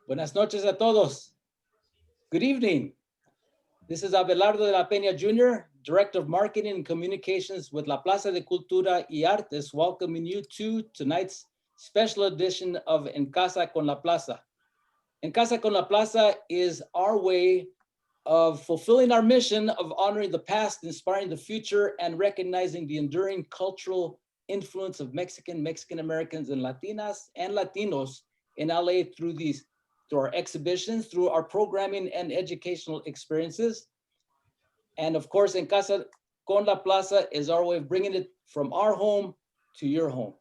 Buenas noches a todos. Good evening. This is Abelardo de la Peña Jr., Director of Marketing and Communications with La Plaza de Cultura y Artes, welcoming you to tonight's special edition of En Casa con la Plaza. En Casa con la Plaza is our way of fulfilling our mission of honoring the past, inspiring the future, and recognizing the enduring cultural influence of Mexican Americans, and Latinas and Latinos in LA through our exhibitions, through our programming and educational experiences. And of course, En Casa con la Plaza is our way of bringing it from our home to your home,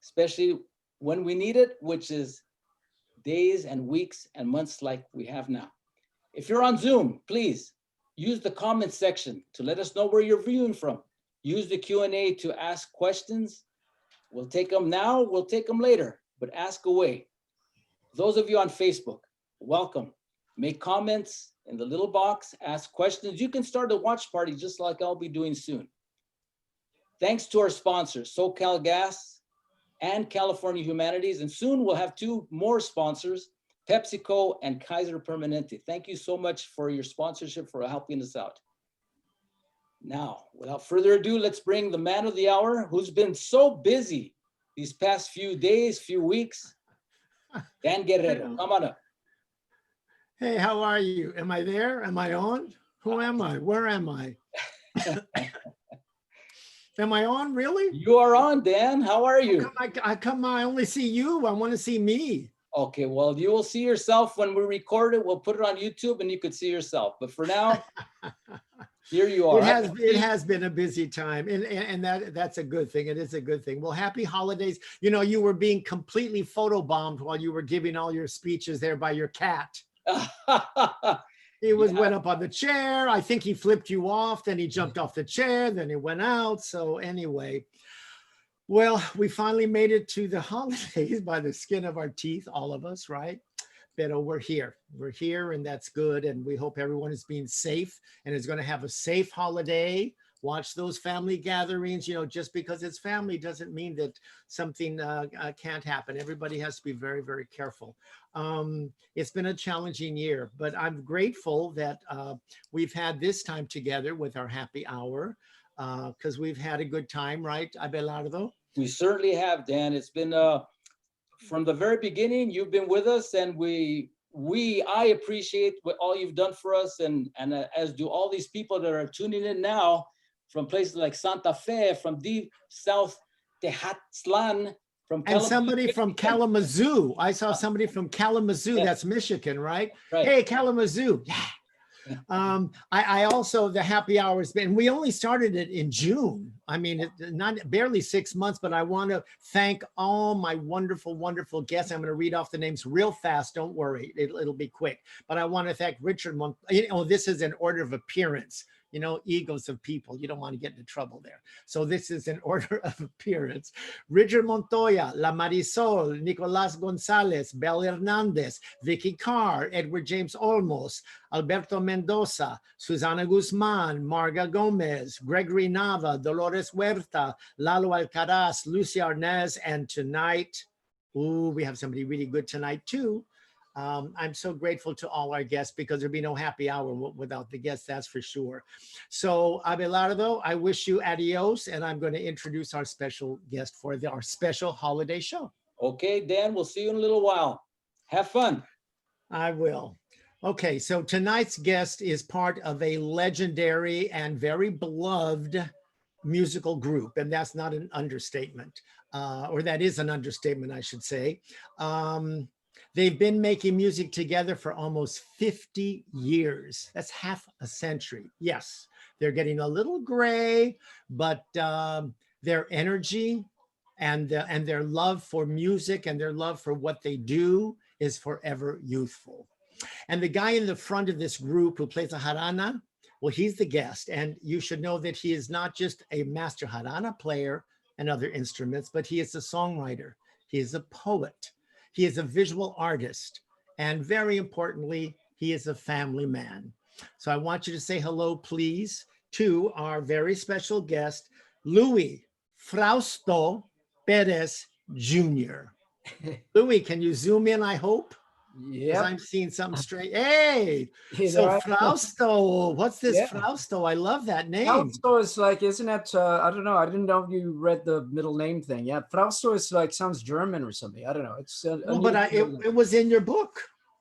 especially when we need it, which is days and weeks and months like we have now. If you're on Zoom, please use the comment section to let us know where you're viewing from. Use the Q&A to ask questions. We'll take them now, we'll take them later, but ask away. Those of you on Facebook, welcome. Make comments in the little box, ask questions. You can start a watch party just like I'll be doing soon. Thanks to our sponsors, SoCal Gas and California Humanities, and soon we'll have two more sponsors, PepsiCo and Kaiser Permanente. Thank you so much for your sponsorship, for helping us out. Now, without further ado, let's bring the man of the hour who's been so busy these past few days, few weeks, Dan Guerrero. Come on up. Hey, how are you? Am I there? Am I on? Who am I? Where am I? Am I on, really? You are on, Dan. How are you? I only see you. I want to see me. Okay, well, you will see yourself when we record it. We'll put it on YouTube and you could see yourself. But for now, here you are. It has been a busy time, and that's a good thing. It is a good thing. Well, happy holidays. You know, you were being completely photobombed while you were giving all your speeches there by your cat. He went up on the chair. I think he flipped you off. Then he jumped off the chair. Then he went out. So anyway, well, we finally made it to the holidays by the skin of our teeth, all of us, right? But we're here. We're here, and that's good. And we hope everyone is being safe and is going to have a safe holiday. Watch those family gatherings. You know, just because it's family doesn't mean that something can't happen. Everybody has to be very, very careful. It's been a challenging year, but I'm grateful that we've had this time together with our happy hour because we've had a good time, right, Abelardo? We certainly have, Dan. It's been from the very beginning. You've been with us, and I appreciate what all you've done for us, and as do all these people that are tuning in now from places like Santa Fe, from deep South Tejatzlan, from and somebody from Kalamazoo. I saw somebody from Kalamazoo. Yes. That's Michigan, right? Hey, Kalamazoo. Yeah. I also, the happy hour's been, we only started it in June. I mean, barely 6 months, but I want to thank all my wonderful, wonderful guests. I'm going to read off the names real fast. Don't worry. It'll be quick. But I want to thank Richard. This is an order of appearance. You know, egos of people. You don't want to get into trouble there. So this is an order of appearance. Richard Montoya, La Marisol, Nicolas Gonzalez, Bel Hernandez, Vicky Carr, Edward James Olmos, Alberto Mendoza, Susana Guzman, Marga Gomez, Gregory Nava, Dolores Huerta, Lalo Alcaraz, Lucia Arnaz, and tonight, we have somebody really good tonight too. I'm so grateful to all our guests because there'd be no happy hour without the guests, that's for sure. So Abelardo, I wish you adios, and I'm going to introduce our special guest for our special holiday show. Okay, Dan, we'll see you in a little while. Have fun. I will. Okay, so tonight's guest is part of a legendary and very beloved musical group, and that's not an understatement, or that is an understatement, I should say. They've been making music together for almost 50 years. That's half a century. Yes, they're getting a little gray, but their energy and their love for music and their love for what they do is forever youthful. And the guy in the front of this group who plays a jarana, well, he's the guest. And you should know that he is not just a master jarana player and other instruments, but he is a songwriter. He is a poet. He is a visual artist, and very importantly, he is a family man. So I want you to say hello, please, to our very special guest, Louie Frausto Perez Jr. Louie, can you zoom in, I hope? Yeah, I'm seeing something straight. Hey, so right. Frausto, what's this Frausto? I love that name. Frausto is like, isn't it? I don't know. I didn't know if you read the middle name thing. Yeah, Frausto is like sounds German or something. I don't know. It's well, but it was in your book.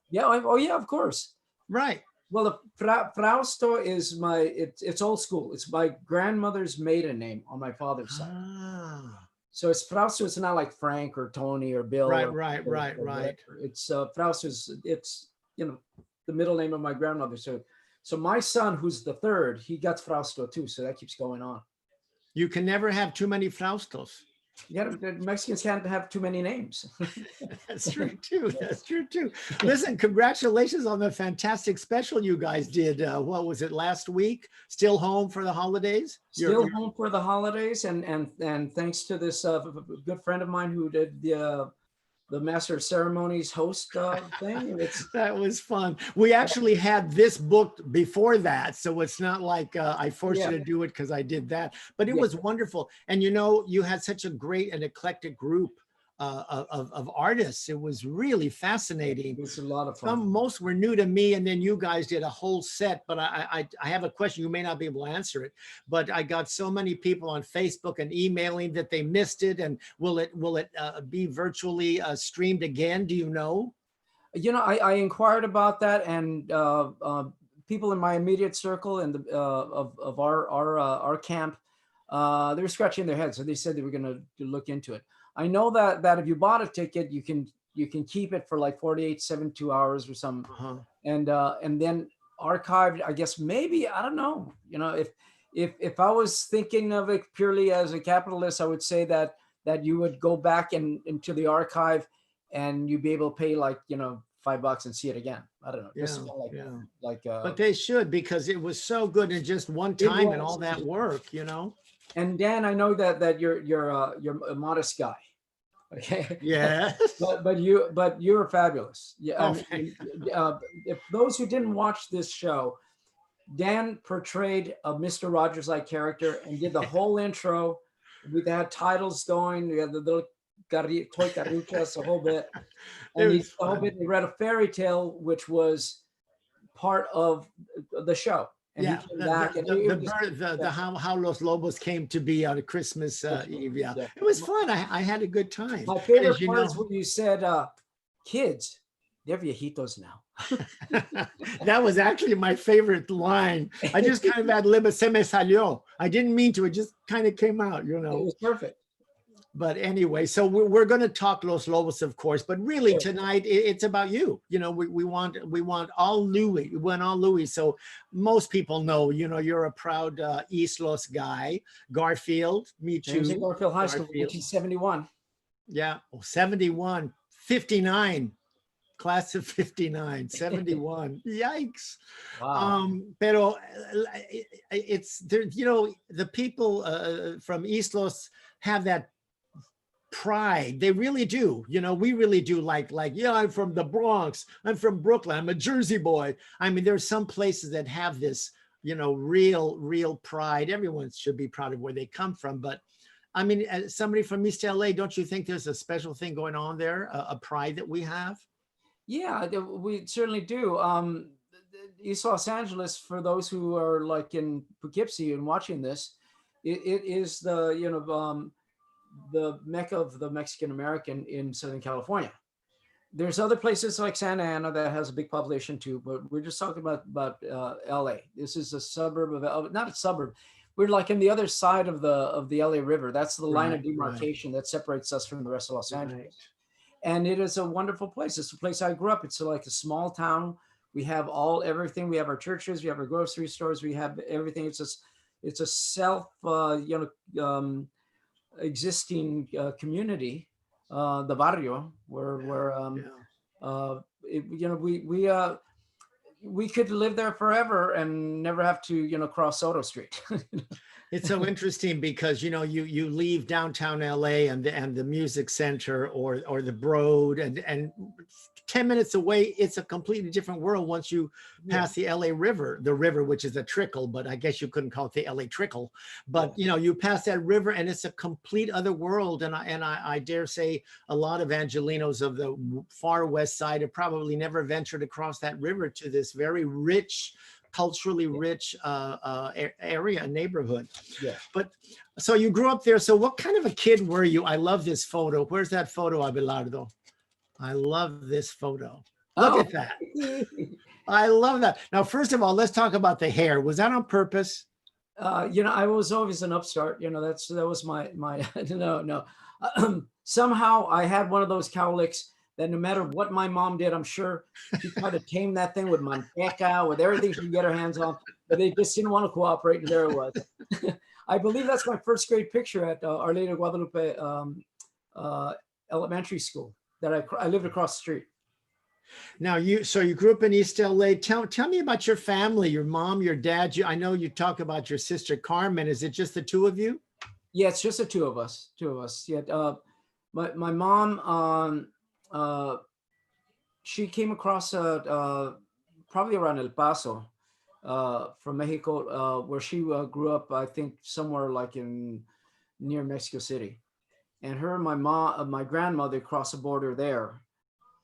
Yeah. Oh yeah, of course. Right. Well, the Frausto is it's old school. It's my grandmother's maiden name on my father's side. So it's Frausto. It's not like Frank or Tony or Bill. Right. It's Frausto. It's the middle name of my grandmother. So my son, who's the third, he got Frausto too. So that keeps going on. You can never have too many Fraustos. Yeah, Mexicans can't have too many names. That's true too. That's true too. Listen, congratulations on the fantastic special you guys did. What was it, last week? Still home for the holidays? Still home for the holidays, and thanks to this good friend of mine who did the Master of Ceremonies host thing. That was fun. We actually had this booked before that, so it's not like I forced you to do it because I did that. But it was wonderful, and you had such a great and eclectic group of artists. It was really fascinating. It was a lot of fun. Most were new to me, and then you guys did a whole set. But I have a question. You may not be able to answer it, but I got so many people on Facebook and emailing that they missed it. And will it be virtually streamed again? Do you know? I inquired about that, and people in my immediate circle and of our camp, they were scratching their heads. So they said they were going to look into it. I know that if you bought a ticket, you can keep it for like 48, 72 hours or something, and then archived. I guess maybe, I don't know. If I was thinking of it purely as a capitalist, I would say that you would go back into the archive, and you'd be able to pay like $5 and see it again. I don't know. But they should, because it was so good in just one time and all that work. And Dan, I know that you're a modest guy. Okay. Yeah. but you're fabulous. Yeah. If those who didn't watch this show, Dan portrayed a Mr. Rogers-like character and did the whole intro. We had titles going. We had the little toy carruchas, a whole bit. And he read a fairy tale, which was part of the show. And he came back, how Los Lobos came to be on a Christmas Eve. Yeah, it was fun. I had a good time. My favorite part is when you said, "Kids, they're viejitos now." That was actually my favorite line. I just kind of ad-lib, se me salió. I didn't mean to. It just kind of came out. It was perfect. But anyway, so we're going to talk Los Lobos, of course, but really tonight it's about you. We want all Louie. We want all Louie. So most people know, you're a proud East Los guy. Garfield, me too. Garfield High School, 1971. Yeah, 71, 59. Class of 59, 71. Yikes. Wow. Pero it's there, the people from East Los have that pride. They really do. We really do like, I'm from the Bronx. I'm from Brooklyn. I'm a Jersey boy. I mean, there's some places that have this, real pride. Everyone should be proud of where they come from. But I mean, as somebody from East LA, don't you think there's a special thing going on there? A pride that we have? Yeah, we certainly do. East Los Angeles, for those who are like in Poughkeepsie and watching this, it is the Mecca of the Mexican American in Southern California. There's other places like Santa Ana that has a big population too, but we're just talking about LA. This is a suburb of, not a suburb. We're like in the other side of the LA River. That's the line of demarcation that separates us from the rest of Los Angeles. And it is a wonderful place. It's a place I grew up. It's like a small town. We have everything. We have our churches. We have our grocery stores. We have everything. It's a self, existing community, the barrio, where we could live there forever and never have to cross Soto Street. It's so interesting because you leave downtown LA and the music center or the Broad and 10 minutes away, it's a completely different world once you pass the LA River, which is a trickle, but I guess you couldn't call it the LA trickle. But you know, you pass that river and it's a complete other world. And I dare say a lot of Angelenos of the far west side have probably never ventured across that river to this very rich, culturally rich area, neighborhood. Yeah. But so you grew up there. So what kind of a kid were you? I love this photo. Where's that photo, Abelardo? I love this photo. Look at that. I love that. Now, first of all, let's talk about the hair. Was that on purpose? You know, I was always an upstart. You know, that was my no. Somehow I had one of those cowlicks that no matter what my mom did, I'm sure she tried to tame that thing with manteca, with everything she could get her hands on, but they just didn't want to cooperate, and there it was. I believe that's my first grade picture at Our Lady of Guadalupe Elementary School that I lived across the street. Now you grew up in East LA. Tell me about your family, your mom, your dad. I know you talk about your sister Carmen. Is it just the two of you? Yeah, it's just the two of us. Yeah. My mom, she came across probably around El Paso from Mexico, where she grew up, I think somewhere like near Mexico City. And her and my grandmother crossed the border there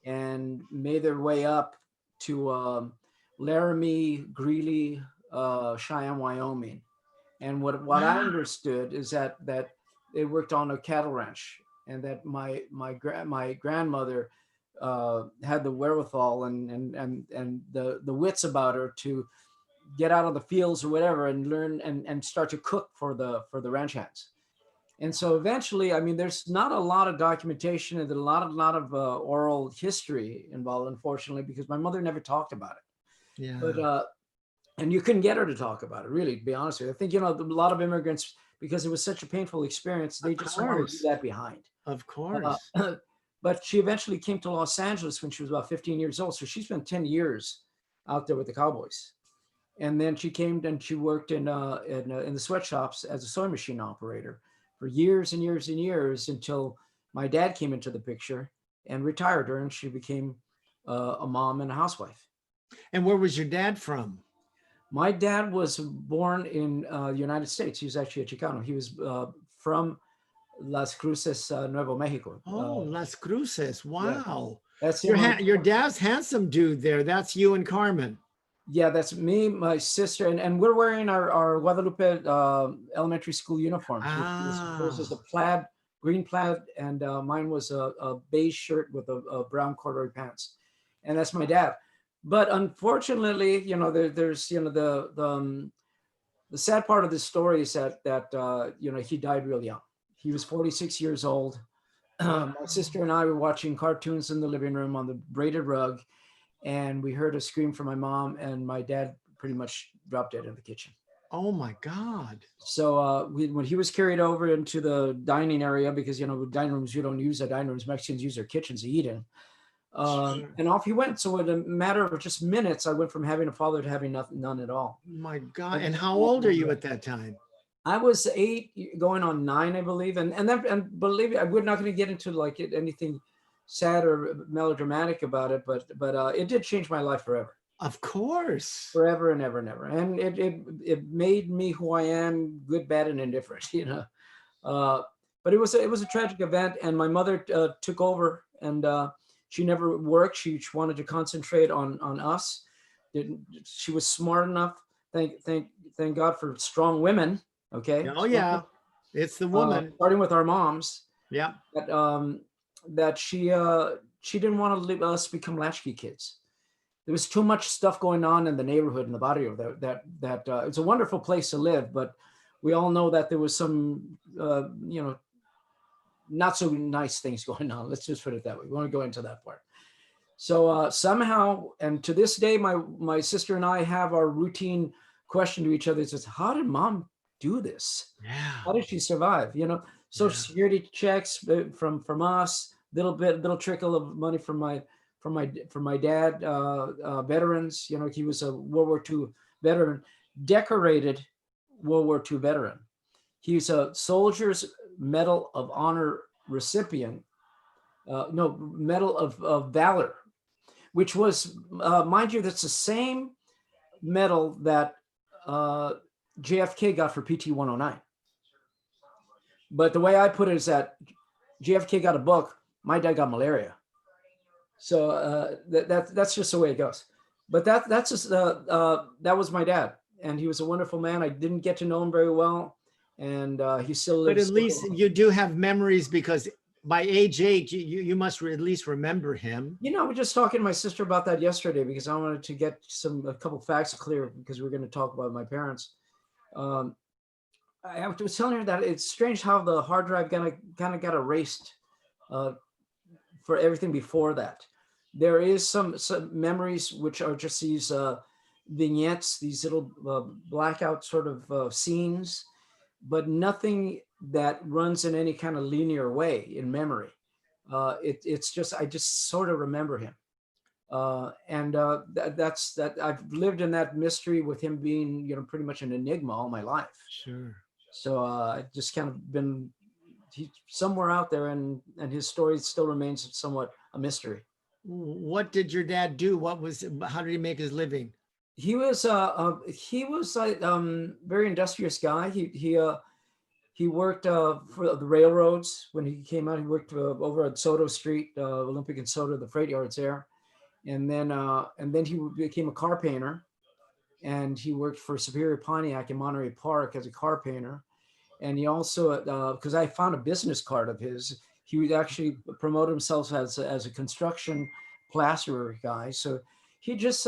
and made their way up to Laramie, Greeley, Cheyenne, Wyoming. And what I understood is that they worked on a cattle ranch, and that my grandmother had the wherewithal and the wits about her to get out of the fields or whatever and learn and start to cook for the ranch hands. And so eventually, I mean, there's not a lot of documentation and a lot of oral history involved, unfortunately, because my mother never talked about it. Yeah. But and you couldn't get her to talk about it, really, to be honest with you. I think, you know, a lot of immigrants, because it was such a painful experience, they just wanted to leave that behind. Of course. But she eventually came to Los Angeles when she was about 15 years old. So she spent 10 years out there with the Cowboys. And then she came and she worked in the sweatshops as a sewing machine operator for years and years and years, until my dad came into the picture and retired her, and she became a mom and a housewife. And where was your dad from? My dad was born in the United States. He was actually a Chicano. He was from Las Cruces, Nuevo Mexico. Oh, Las Cruces. Wow. Yeah. That's your dad's handsome dude there. That's you and Carmen. Yeah, that's me, my sister, and we're wearing our Guadalupe elementary school uniforms. Hers is a green plaid, and mine was a beige shirt with a brown corduroy pants. And that's my dad. But unfortunately, you know, there's, you know, the sad part of this story is that you know, he died real young. He was 46 years old. My sister and I were watching cartoons in the living room on the braided rug, and we heard a scream from my mom, and my dad pretty much dropped dead in the kitchen. Oh my God. So when he was carried over into the dining area, because, you know, dining rooms, you don't use the dining rooms, Mexicans use their kitchens to eat in. Sure. And off he went. So in a matter of just minutes, I went from having a father to having none at all. My God. And how old are you at that time? I was 8 going on 9, I believe. And believe me, we're not going to get into like anything sad or melodramatic about it, but it did change my life forever. Of course. Forever and ever and ever. And it made me who I am, good, bad, and indifferent, you know. But it was a tragic event, and my mother took over, and she never worked. She wanted to concentrate on us. She was smart enough. Thank God for strong women. Okay. Oh yeah, it's the woman. Starting with our moms. Yeah. That she didn't want to let us become latchkey kids. There was too much stuff going on in the neighborhood, in the barrio, that it's a wonderful place to live, but we all know that there was some you know, not so nice things going on. Let's just put it that way. We want to go into that part. So somehow, and to this day, my sister and I have our routine question to each other. It's just, how did mom do this? Yeah. How did she survive? You know, Social Security checks from us, little trickle of money from my dad, veterans. You know, he was a World War II veteran, decorated World War II veteran. He's a Soldier's Medal of Honor recipient. No, Medal of Valor which was, mind you, that's the same medal that JFK got for PT 109. But the way I put it is that JFK got a book, my dad got malaria. So that's just the way it goes. But that's just that was my dad, and he was a wonderful man. I didn't get to know him very well, and he still lives. But at least you do have memories, because by age 8, you must at least remember him. You know, I was just talking to my sister about that yesterday, because I wanted to get a couple facts clear, because we're going to talk about my parents. I was telling her that it's strange how the hard drive kind of got erased for everything before that. There is some memories which are just these vignettes, these little blackout sort of scenes, but nothing that runs in any kind of linear way in memory. It's just, I just sort of remember him. That's that. I've lived in that mystery with him being, you know, pretty much an enigma all my life. Sure. So I just kind of been, he's somewhere out there, and his story still remains somewhat a mystery. What did your dad do? How did he make his living? He was a very industrious guy. He worked for the railroads when he came out. He worked over at Soto Street, Olympic and Soto, the freight yards there, and then he became a car painter, and he worked for Superior Pontiac in Monterey Park as a car painter. And he also, because I found a business card of his, he would actually promote himself as a construction plasterer guy. So he just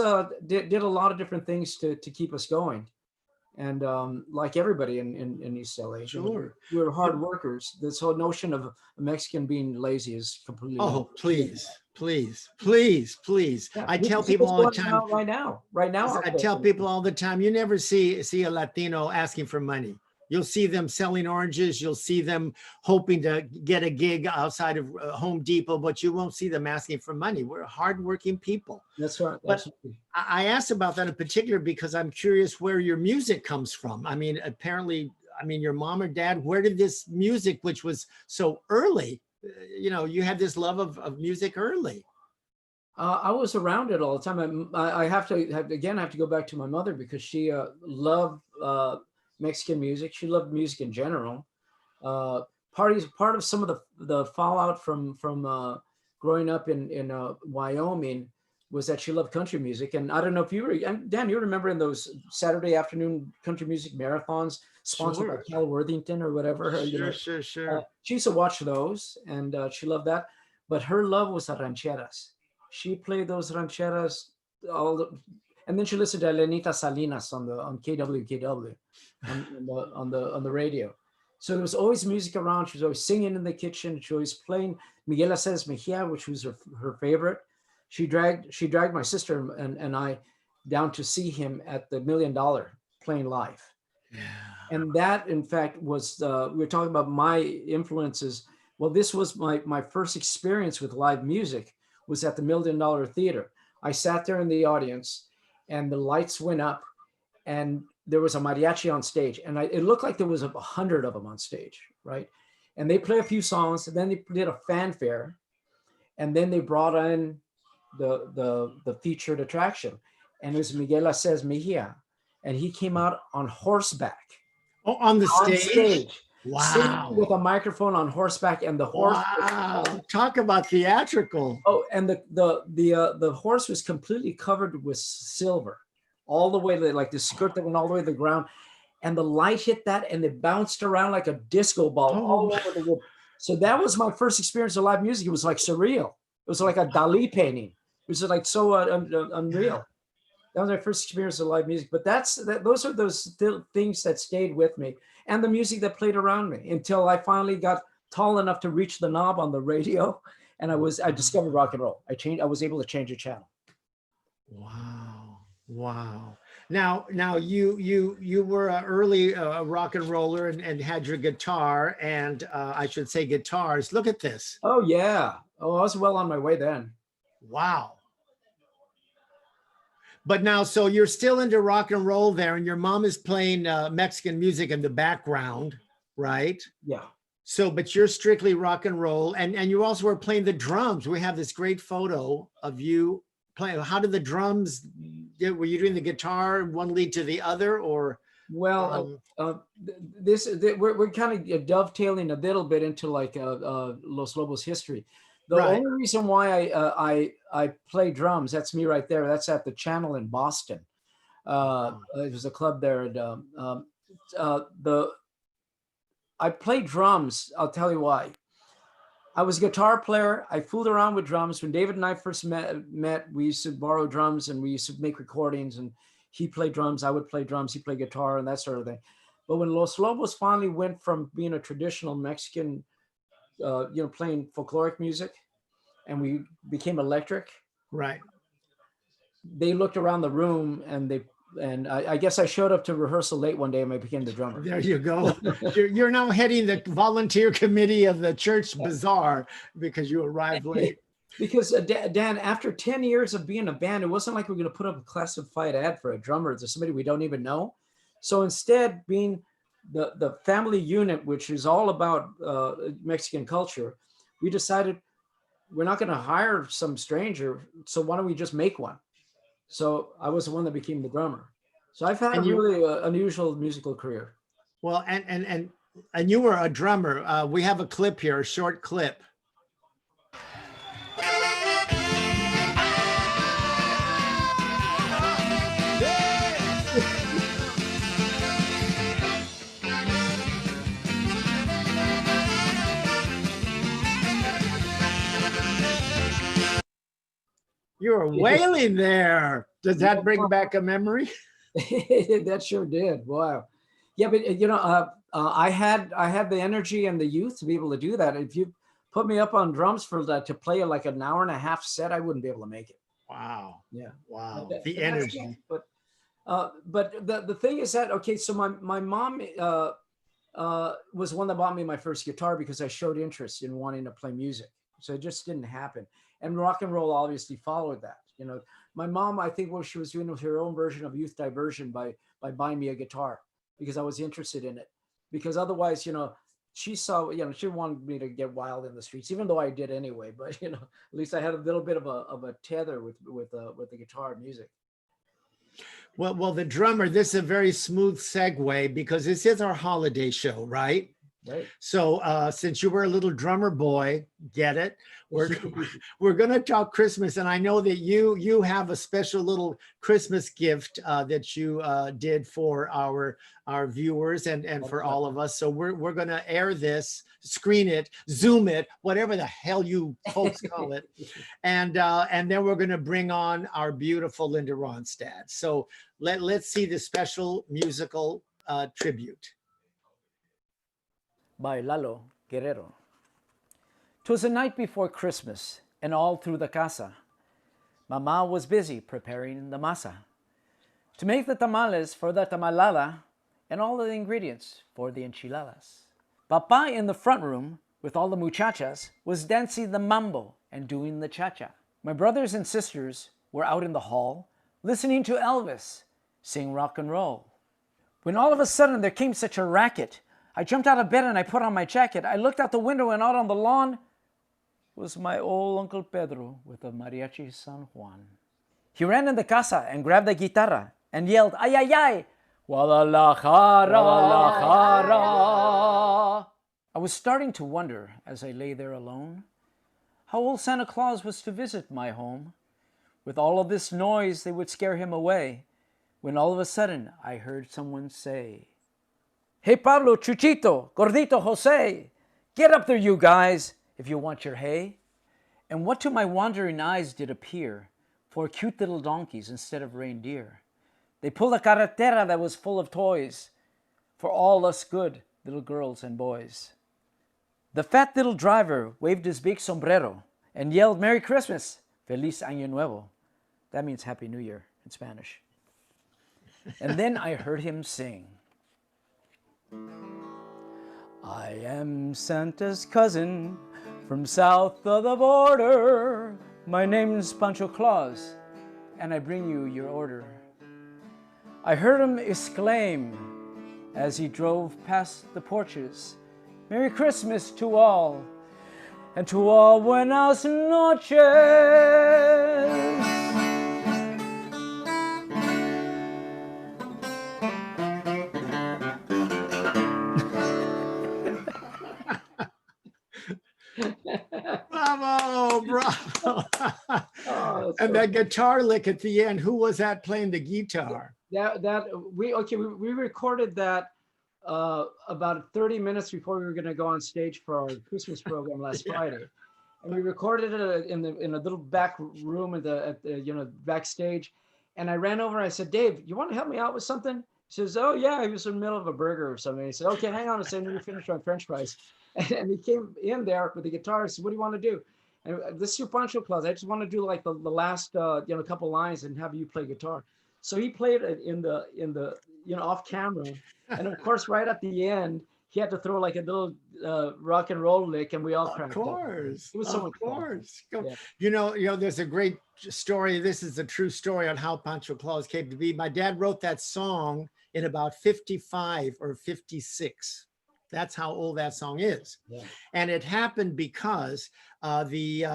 did a lot of different things to keep us going. And like everybody in East LA, sure, we're hard workers. This whole notion of a Mexican being lazy is completely. Oh, please. Yeah, I tell people all the time. Right now. I tell people all the time, you never see a Latino asking for money. You'll see them selling oranges. You'll see them hoping to get a gig outside of Home Depot, but you won't see them asking for money. We're hardworking people. That's right. But I asked about that in particular because I'm curious where your music comes from. I mean, apparently, your mom or dad, where did this music, which was so early, you had this love of music early? I was around it all the time. I have to go back to my mother, because she loved Mexican music. She loved music in general. Part of some of the fallout from growing up in Wyoming was that she loved country music. And I don't know if Dan, you remember in those Saturday afternoon country music marathons sponsored by Cal Worthington or whatever. Sure. She used to watch those, and she loved that. But her love was the rancheras. She played those rancheras and then she listened to Elenita Salinas on KWKW on the radio. So there was always music around. She was always singing in the kitchen. She was playing Miguel Aceves Mejia, which was her favorite. She dragged my sister and I down to see him at the $1 Million playing live. Yeah. And that, in fact, was we were talking about my influences. Well, this was my first experience with live music, was at the $1 Million Theater. I sat there in the audience, and the lights went up, and there was a mariachi on stage, and it looked like there was 100 of them on stage, right? And they play a few songs, and then they did a fanfare, and then they brought in the featured attraction, and it was Miguel Aceves Mejia, and he came out on horseback. Oh, on the stage. Wow. With a microphone on horseback, and the horse. Wow. Talk about theatrical. Oh, and the horse was completely covered with silver, all the way, like the skirt that went all the way to the ground, and the light hit that, and it bounced around like a disco ball all over the room. So that was my first experience of live music. It was like surreal. It was like a Dali painting. It was like so unreal. That was my first experience of live music. But those are those things that stayed with me, and the music that played around me, until I finally got tall enough to reach the knob on the radio, and I discovered rock and roll. I was able to change a channel. Wow. Now you were an early rock and roller and had your guitar, and I should say guitars. Look at this. Oh yeah. Oh, I was well on my way then. Wow. But now, so you're still into rock and roll there, and your mom is playing Mexican music in the background, right? Yeah. So, but you're strictly rock and roll, and you also were playing the drums. We have this great photo of you playing? How did the drums? Were you doing the guitar one lead to the other, or? Well, we're kind of dovetailing a little bit into like Los Lobos history. The Right. only reason why I play drums, that's me right there. That's at the Channel in Boston. It was a club there. And I play drums. I'll tell you why. I was a guitar player. I fooled around with drums. When David and I first met, we used to borrow drums and we used to make recordings, and he played drums, I would play drums, he played guitar and that sort of thing. But when Los Lobos finally went from being a traditional Mexican, playing folkloric music, and we became electric. Right. They looked around the room and I guess I showed up to rehearsal late one day and I became the drummer. There you go. You're now heading the volunteer committee of the church bazaar because you arrived late. Because Dan, after 10 years of being a band, it wasn't like we're going to put up a classified ad for a drummer to somebody we don't even know. So instead, being the family unit, which is all about Mexican culture, we decided we're not going to hire some stranger. So why don't we just make one? So I was the one that became the drummer. So I've had a really unusual musical career. Well, and you were a drummer. We have a clip here, a short clip. You were wailing there. Does that bring back a memory? That sure did. Wow. Yeah, but I had the energy and the youth to be able to do that. If you put me up on drums for that to play like an hour and a half set, I wouldn't be able to make it. Wow. Yeah. Wow. The energy. But the thing is that, okay, so my mom was one that bought me my first guitar because I showed interest in wanting to play music. So it just didn't happen. And rock and roll obviously followed that. My mom, I think what she was doing was her own version of youth diversion by buying me a guitar because I was interested in it. Because otherwise, she saw, she wanted me to get wild in the streets, even though I did anyway. But at least I had a little bit of a tether with the guitar and music. Well, the drummer, this is a very smooth segue because this is our holiday show, right? Right. So since you were a little drummer boy, get it? We're going to talk Christmas, and I know that you have a special little Christmas gift that you did for our viewers and for all of us. So we're going to air this, screen it, Zoom it, whatever the hell you folks call it, and then we're going to bring on our beautiful Linda Ronstadt. So let's see the special musical tribute. By Lalo Guerrero. 'Twas the night before Christmas, and all through the casa, Mama was busy preparing the masa to make the tamales for the tamalada and all the ingredients for the enchiladas. Papa in the front room with all the muchachas was dancing the mambo and doing the cha-cha. My brothers and sisters were out in the hall listening to Elvis sing rock and roll. When all of a sudden there came such a racket, I jumped out of bed and I put on my jacket. I looked out the window and out on the lawn was my old Uncle Pedro with a mariachi San Juan. He ran in the casa and grabbed the guitarra and yelled, ay, ay, ay, Guadalajara, Guadalajara. I was starting to wonder as I lay there alone how old Santa Claus was to visit my home. With all of this noise, they would scare him away, when all of a sudden I heard someone say, hey, Pablo, Chuchito, Gordito, Jose, get up there, you guys, if you want your hay. And what to my wandering eyes did appear, 4 cute little donkeys instead of reindeer. They pulled a carretera that was full of toys for all us good little girls and boys. The fat little driver waved his big sombrero and yelled, Merry Christmas, Feliz Año Nuevo. That means Happy New Year in Spanish. And then I heard him sing, I am Santa's cousin from south of the border. My name's Pancho Claus, and I bring you your order. I heard him exclaim as he drove past the porches, Merry Christmas to all, and to all buenas noches. And that guitar lick at the end, who was that playing the guitar? We recorded that about 30 minutes before we were going to go on stage for our Christmas program last Friday, and we recorded it in a little back room at the backstage. And I ran over and I said, Dave, you want to help me out with something? He says, oh yeah, he was in the middle of a burger or something. He said, okay, hang on a second, let me finish my French fries. And he came in there with the guitar. I said, what do you want to do? And this is your Pancho Claus. I just want to do like the last couple lines and have you play guitar. So he played it in the off camera, and of course right at the end he had to throw like a little rock and roll lick, and we all cracked up. Of course, it was so much fun. Yeah. You know, there's a great story. This is a true story on how Pancho Claus came to be. My dad wrote that song in about 55 or 56. That's how old that song is. Yeah. And it happened because the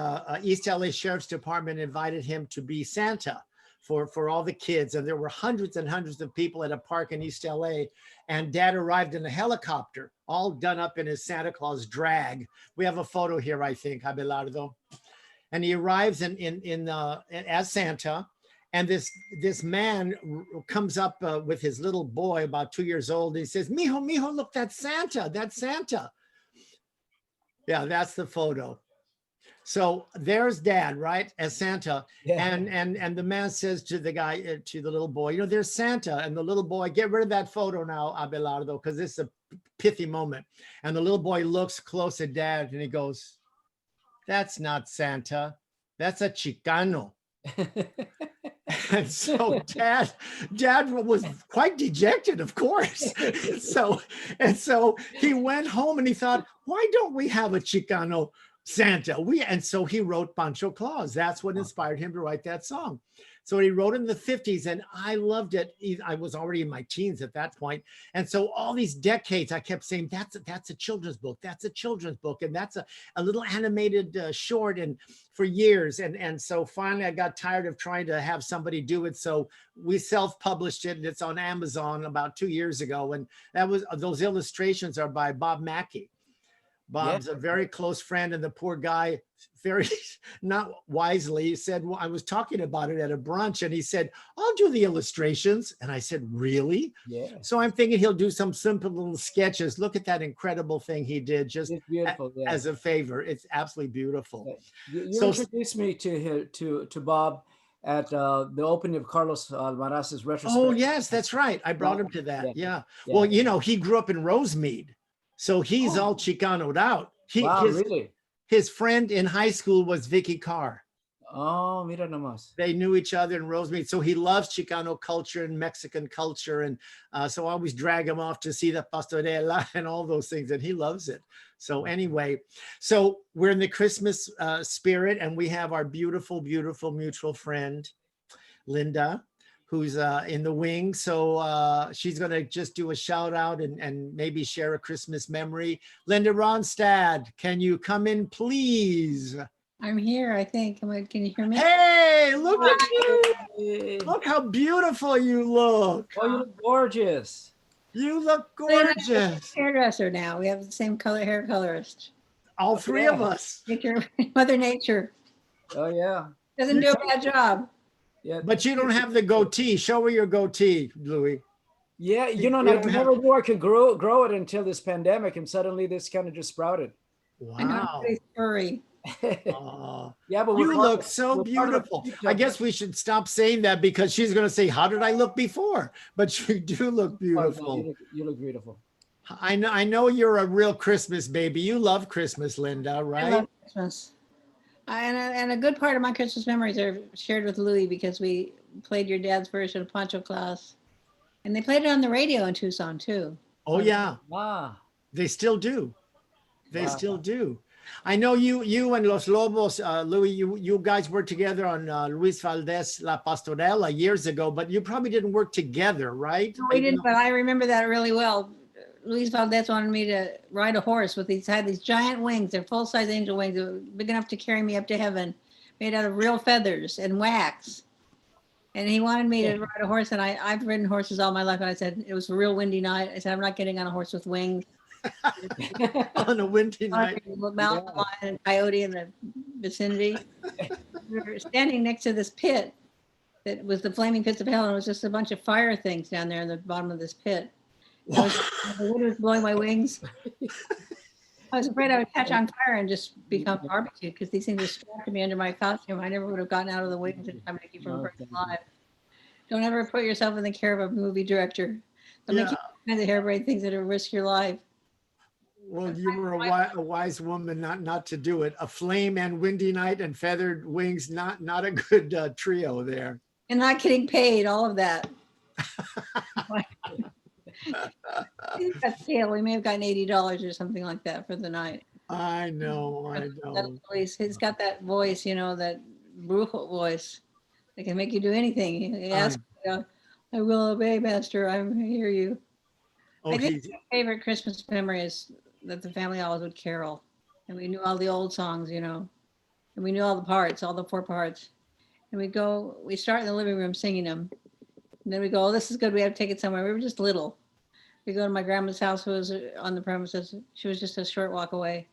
East LA Sheriff's Department invited him to be Santa for all the kids. And there were hundreds and hundreds of people at a park in East LA. And Dad arrived in a helicopter, all done up in his Santa Claus drag. We have a photo here, I think, Abelardo. And he arrives as Santa. And this man comes up with his little boy, about 2 years old. And he says, mijo, look, that's Santa. That's Santa. Yeah, that's the photo. So there's Dad, right, as Santa. Yeah. And the man says to the guy, to the little boy, there's Santa. And the little boy, get rid of that photo now, Abelardo, because this is a pithy moment. And the little boy looks close at Dad and he goes, that's not Santa. That's a Chicano. And so Dad was quite dejected, of course. So he went home and he thought, why don't we have a Chicano Santa? And so he wrote Pancho Claus. That's what inspired him to write that song. So he wrote in the 50s, and I loved it. I was already in my teens at that point. And so all these decades, I kept saying, that's a children's book. That's a children's book. And that's a little animated short, and for years. And so finally I got tired of trying to have somebody do it. So we self-published it, and it's on Amazon about 2 years ago. And those illustrations are by Bob Mackey. Bob's a very close friend, and the poor guy, very not wisely, said, well, I was talking about it at a brunch, and he said, I'll do the illustrations. And I said, really? Yeah. So I'm thinking he'll do some simple little sketches. Look at that incredible thing he did, just as a favor. It's absolutely beautiful. Yeah. You introduced me to Bob at the opening of Carlos Almaraz's retrospective. Oh, yes, that's right. I brought him to that. Yeah. Well, he grew up in Rosemead. So he's all Chicanoed out. Really? His friend in high school was Vicky Carr. Oh, mira nomás. They knew each other in Rosemead. So he loves Chicano culture and Mexican culture. And so I always drag him off to see the pastorela and all those things. And he loves it. So anyway, so we're in the Christmas spirit. And we have our beautiful, beautiful mutual friend, Linda, who's in the wing. So she's going to just do a shout out and maybe share a Christmas memory. Linda Ronstadt, can you come in, please? I'm here, I think. Can you hear me? Hey, look at you. Look how beautiful you look. Oh, you look gorgeous. You look gorgeous. Hairdresser now. We have the same hair colorist. All three of us. Mother Nature. Oh, yeah. Doesn't do a bad job. Yeah, but you don't have the goatee. Show her your goatee, Louie. Yeah, I never knew I could grow it until this pandemic, and suddenly this kind of just sprouted. Wow. It's furry. Yeah, but you look so beautiful. I guess we should stop saying that, because she's going to say, how did I look before? But you do look beautiful. Oh, no, you look beautiful. I know you're a real Christmas baby. You love Christmas, Linda, right? I love Christmas. And a good part of my Christmas memories are shared with Louie, because we played your dad's version of Pancho Claus. And they played it on the radio in Tucson, too. Oh, yeah. Wow. They still do. They still do. I know you and Los Lobos, Louie, you guys worked together on Luis Valdez La Pastorela years ago, but you probably didn't work together, right? No, we didn't, but I remember that really well. Luis Valdez wanted me to ride a horse with these giant wings. They're full-size angel wings. They were big enough to carry me up to heaven, made out of real feathers and wax. And he wanted me to ride a horse, and I've ridden horses all my life. And I said, it was a real windy night. I said, I'm not getting on a horse with wings. On a windy night. Mountain lion and coyote in the vicinity. we were standing next to this pit that was the flaming pits of hell, and it was just a bunch of fire things down there in the bottom of this pit. The wind was blowing my wings. I was afraid I would catch on fire and just become barbecue because these things were strapped to me under my costume. I never would have gotten out of the wings in time to keep from burning alive. Don't ever put yourself in the care of a movie director. They'll make you do kinds of harebrained things that will risk your life. Well, you were a wise woman not to do it. A flame and windy night and feathered wings, not a good trio there. And not getting paid, all of that. We may have gotten $80 or something like that for the night. I know. He's got that voice, that brutal voice that can make you do anything. He asks, I will obey, master. I hear you. I think my favorite Christmas memory is that the family always would carol, and we knew all the old songs, and we knew all the parts, all the 4 parts. And we start in the living room singing them. And then we go, oh, this is good. We have to take it somewhere. We were just little. We go to my grandma's house, who was on the premises. She was just a short walk away.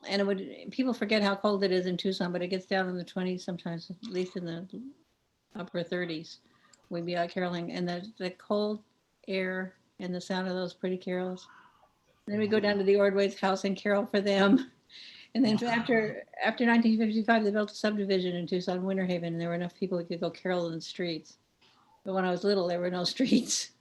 And people forget how cold it is in Tucson, but it gets down in the 20s sometimes, at least in the upper 30s. We'd be out caroling, and the cold air and the sound of those pretty carols. And then we go down to the Ordway's house and carol for them. And then after 1955, they built a subdivision in Tucson, Winter Haven, and there were enough people who could go carol in the streets. But when I was little, there were no streets.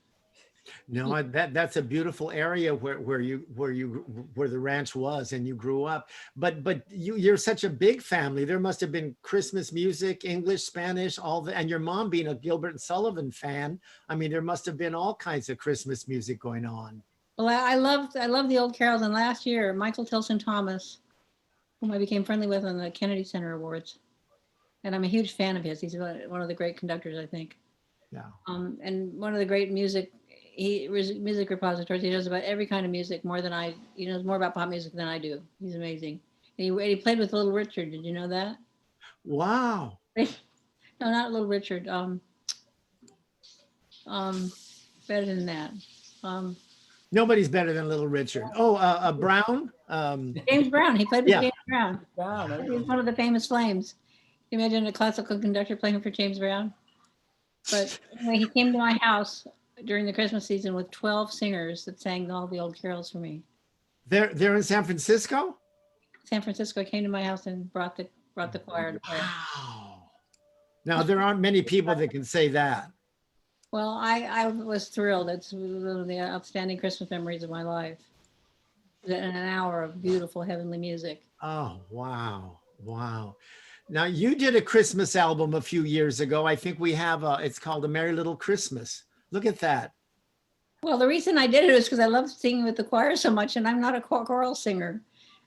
No, that's a beautiful area where the ranch was and you grew up. But you're such a big family. There must have been Christmas music, English, Spanish, and your mom being a Gilbert and Sullivan fan. I mean, there must have been all kinds of Christmas music going on. Well, I love the old carols. And last year, Michael Tilson Thomas, whom I became friendly with on the Kennedy Center Awards, and I'm a huge fan of his. He's one of the great conductors, I think. Yeah. And one of the great music repositories. He knows about every kind of music more than he knows more about pop music than I do. He's amazing. And he played with Little Richard. Did you know that? Wow. No, not Little Richard. Better than that. Nobody's better than Little Richard. Oh, Brown. James Brown. He played with James Brown. Wow, He was one of the famous Flames. Can you imagine a classical conductor playing for James Brown? But anyway, he came to my house during the Christmas season with 12 singers that sang all the old carols for me. They're in San Francisco? San Francisco came to my house and brought the choir to play. Wow. Now, there aren't many people that can say that. Well, I was thrilled. It's one of the outstanding Christmas memories of my life. An hour of beautiful heavenly music. Oh, wow. Wow. Now, you did a Christmas album a few years ago. I think we have it's called A Merry Little Christmas. Look at that. Well, the reason I did it is because I love singing with the choir so much, and I'm not a choral singer.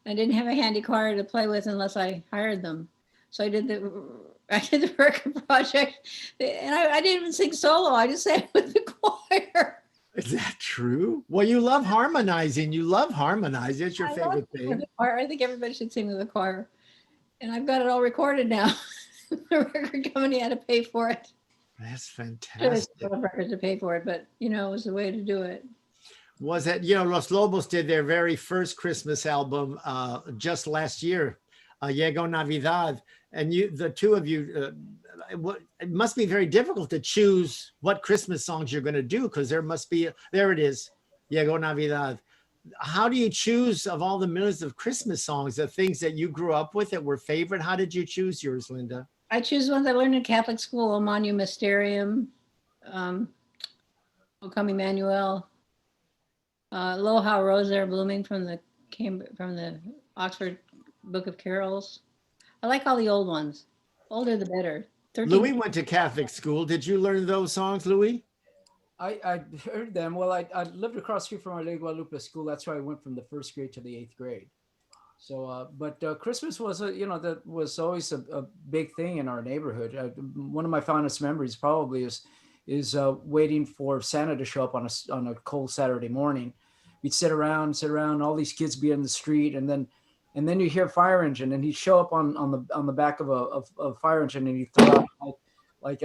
I didn't have a handy choir to play with unless I hired them. So I did the record project, and I didn't even sing solo. I just sang with the choir. Is that true? Well, you love harmonizing. You love harmonizing. It's your favorite thing. I think everybody should sing with the choir. And I've got it all recorded now. The record company had to pay for it. That's fantastic. Records to pay for it, but it was the way to do it. Was it, Los Lobos did their very first Christmas album just last year, Llegó Navidad, and the two of you, it must be very difficult to choose what Christmas songs you're going to do, because there it is, Llegó Navidad. How do you choose, of all the millions of Christmas songs, the things that you grew up with that were favorite? How did you choose yours, Linda? I choose ones I learned in Catholic school: O Magnum Mysterium, O Come Emmanuel, Lo How Roses Are Blooming from the Oxford Book of Carols. I like all the old ones. Older the better. Louis went to Catholic school. Did you learn those songs, Louis? I heard them. Well, I lived across the street from our Lake Guadalupe school. That's why I went from the 1st grade to the 8th grade. So, but Christmas was that was always a big thing in our neighborhood. One of my fondest memories probably is waiting for Santa to show up on a cold Saturday morning. We'd sit around, all these kids be in the street, and then you hear fire engine, and he'd show up on the back of a fire engine, and he'd throw out like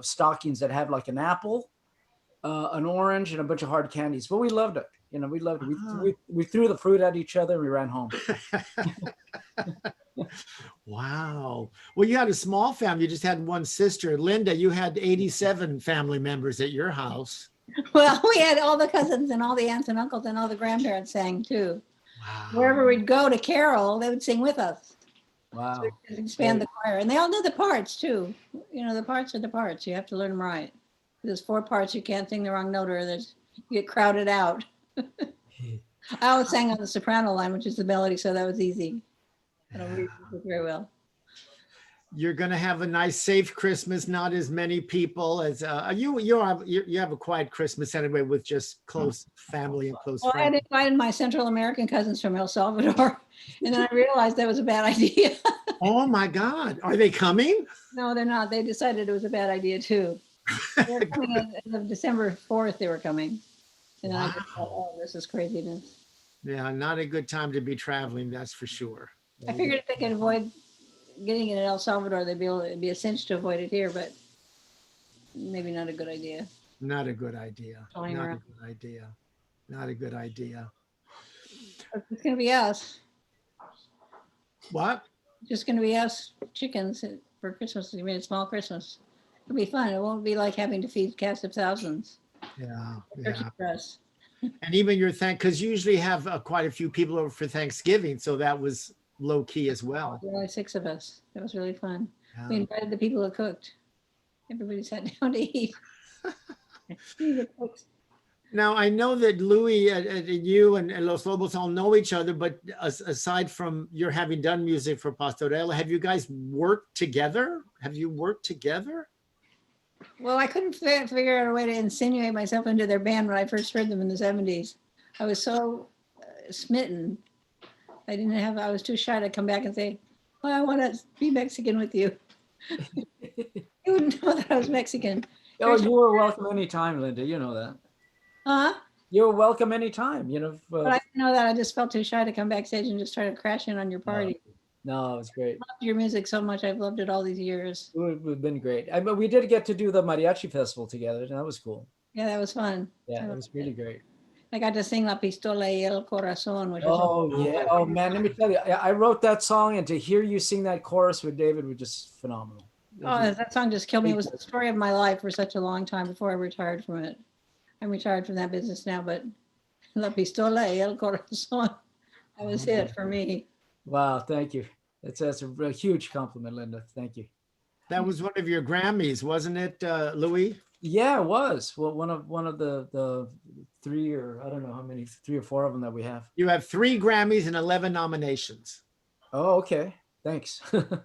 stockings that had like an apple, an orange, and a bunch of hard candies. But we loved it. We loved it. We threw the fruit at each other and we ran home. Wow. Well, you had a small family. You just had one sister. Linda, you had 87 family members at your house. Well, we had all the cousins and all the aunts and uncles and all the grandparents sang too. Wow. Wherever we'd go to carol, they would sing with us. Wow. So we'd expand the choir. And they all knew the parts too. You know, the parts are the parts. You have to learn them right. There's 4 parts. You can't sing the wrong note or you get crowded out. I always sang on the soprano line, which is the melody, so that was easy. I don't read it very well. You're going to have a nice, safe Christmas. Not as many people as you have a quiet Christmas anyway, with just close family and close Well, I had friends. invited my Central American cousins from El Salvador, and then I realized that was a bad idea. Oh my God. Are they coming? No, they're not. They decided it was a bad idea too. They were coming as of December 4th, they were coming. And then I just thought, oh, this is craziness. Yeah, not a good time to be traveling, that's for sure. I figured if they could avoid getting it in El Salvador, it'd be a cinch to avoid it here, but maybe not a good idea. Not a good idea. Not Flying a around. good idea. Not a good idea. It's gonna be us. What? Just gonna be us chickens for Christmas. I mean, a small Christmas. It'll be fun. It won't be like having to feed a cast of thousands. Yeah. Turkey Yeah. for us. And even your because you usually have quite a few people over for Thanksgiving, so that was low key as well. There were only 6 of us. That was really fun. Yeah. We invited the people who cooked. Everybody sat down to eat. The cooks. Now I know that Louie and you and Los Lobos all know each other, but aside from your having done music for Pastorela, have you guys worked together? Have you worked together? Well, I couldn't figure out a way to insinuate myself into their band when I first heard them in the 70s. I was so smitten. I was too shy to come back and say, well, I want to be Mexican with you. You wouldn't know that I was Mexican. Oh, you were welcome anytime, Linda. You know that. Huh? You're welcome anytime. You know. But I didn't know that. I just felt too shy to come backstage and just try to crash in on your party. No, it was great. I loved your music so much. I've loved it all these years. We've been great. But we did get to do the mariachi festival together, and that was cool. Yeah, that was fun. Yeah, it was really great. I got to sing La Pistola y el Corazón, which Oh was yeah. Oh man, let me tell you, I wrote that song, and to hear you sing that chorus with David was just phenomenal. that song just killed me. It was the story of my life for such a long time before I retired from it. I'm retired from that business now, but La Pistola y el Corazón, that was it for me. Wow, thank you. That's a huge compliment, Linda. Thank you. That was one of your Grammys, wasn't it, Louie? Yeah, it was. Well, one of the 3 or I don't know how many, 3 or 4 of them that we have. You have 3 Grammys and 11 nominations. Oh, okay. Thanks. And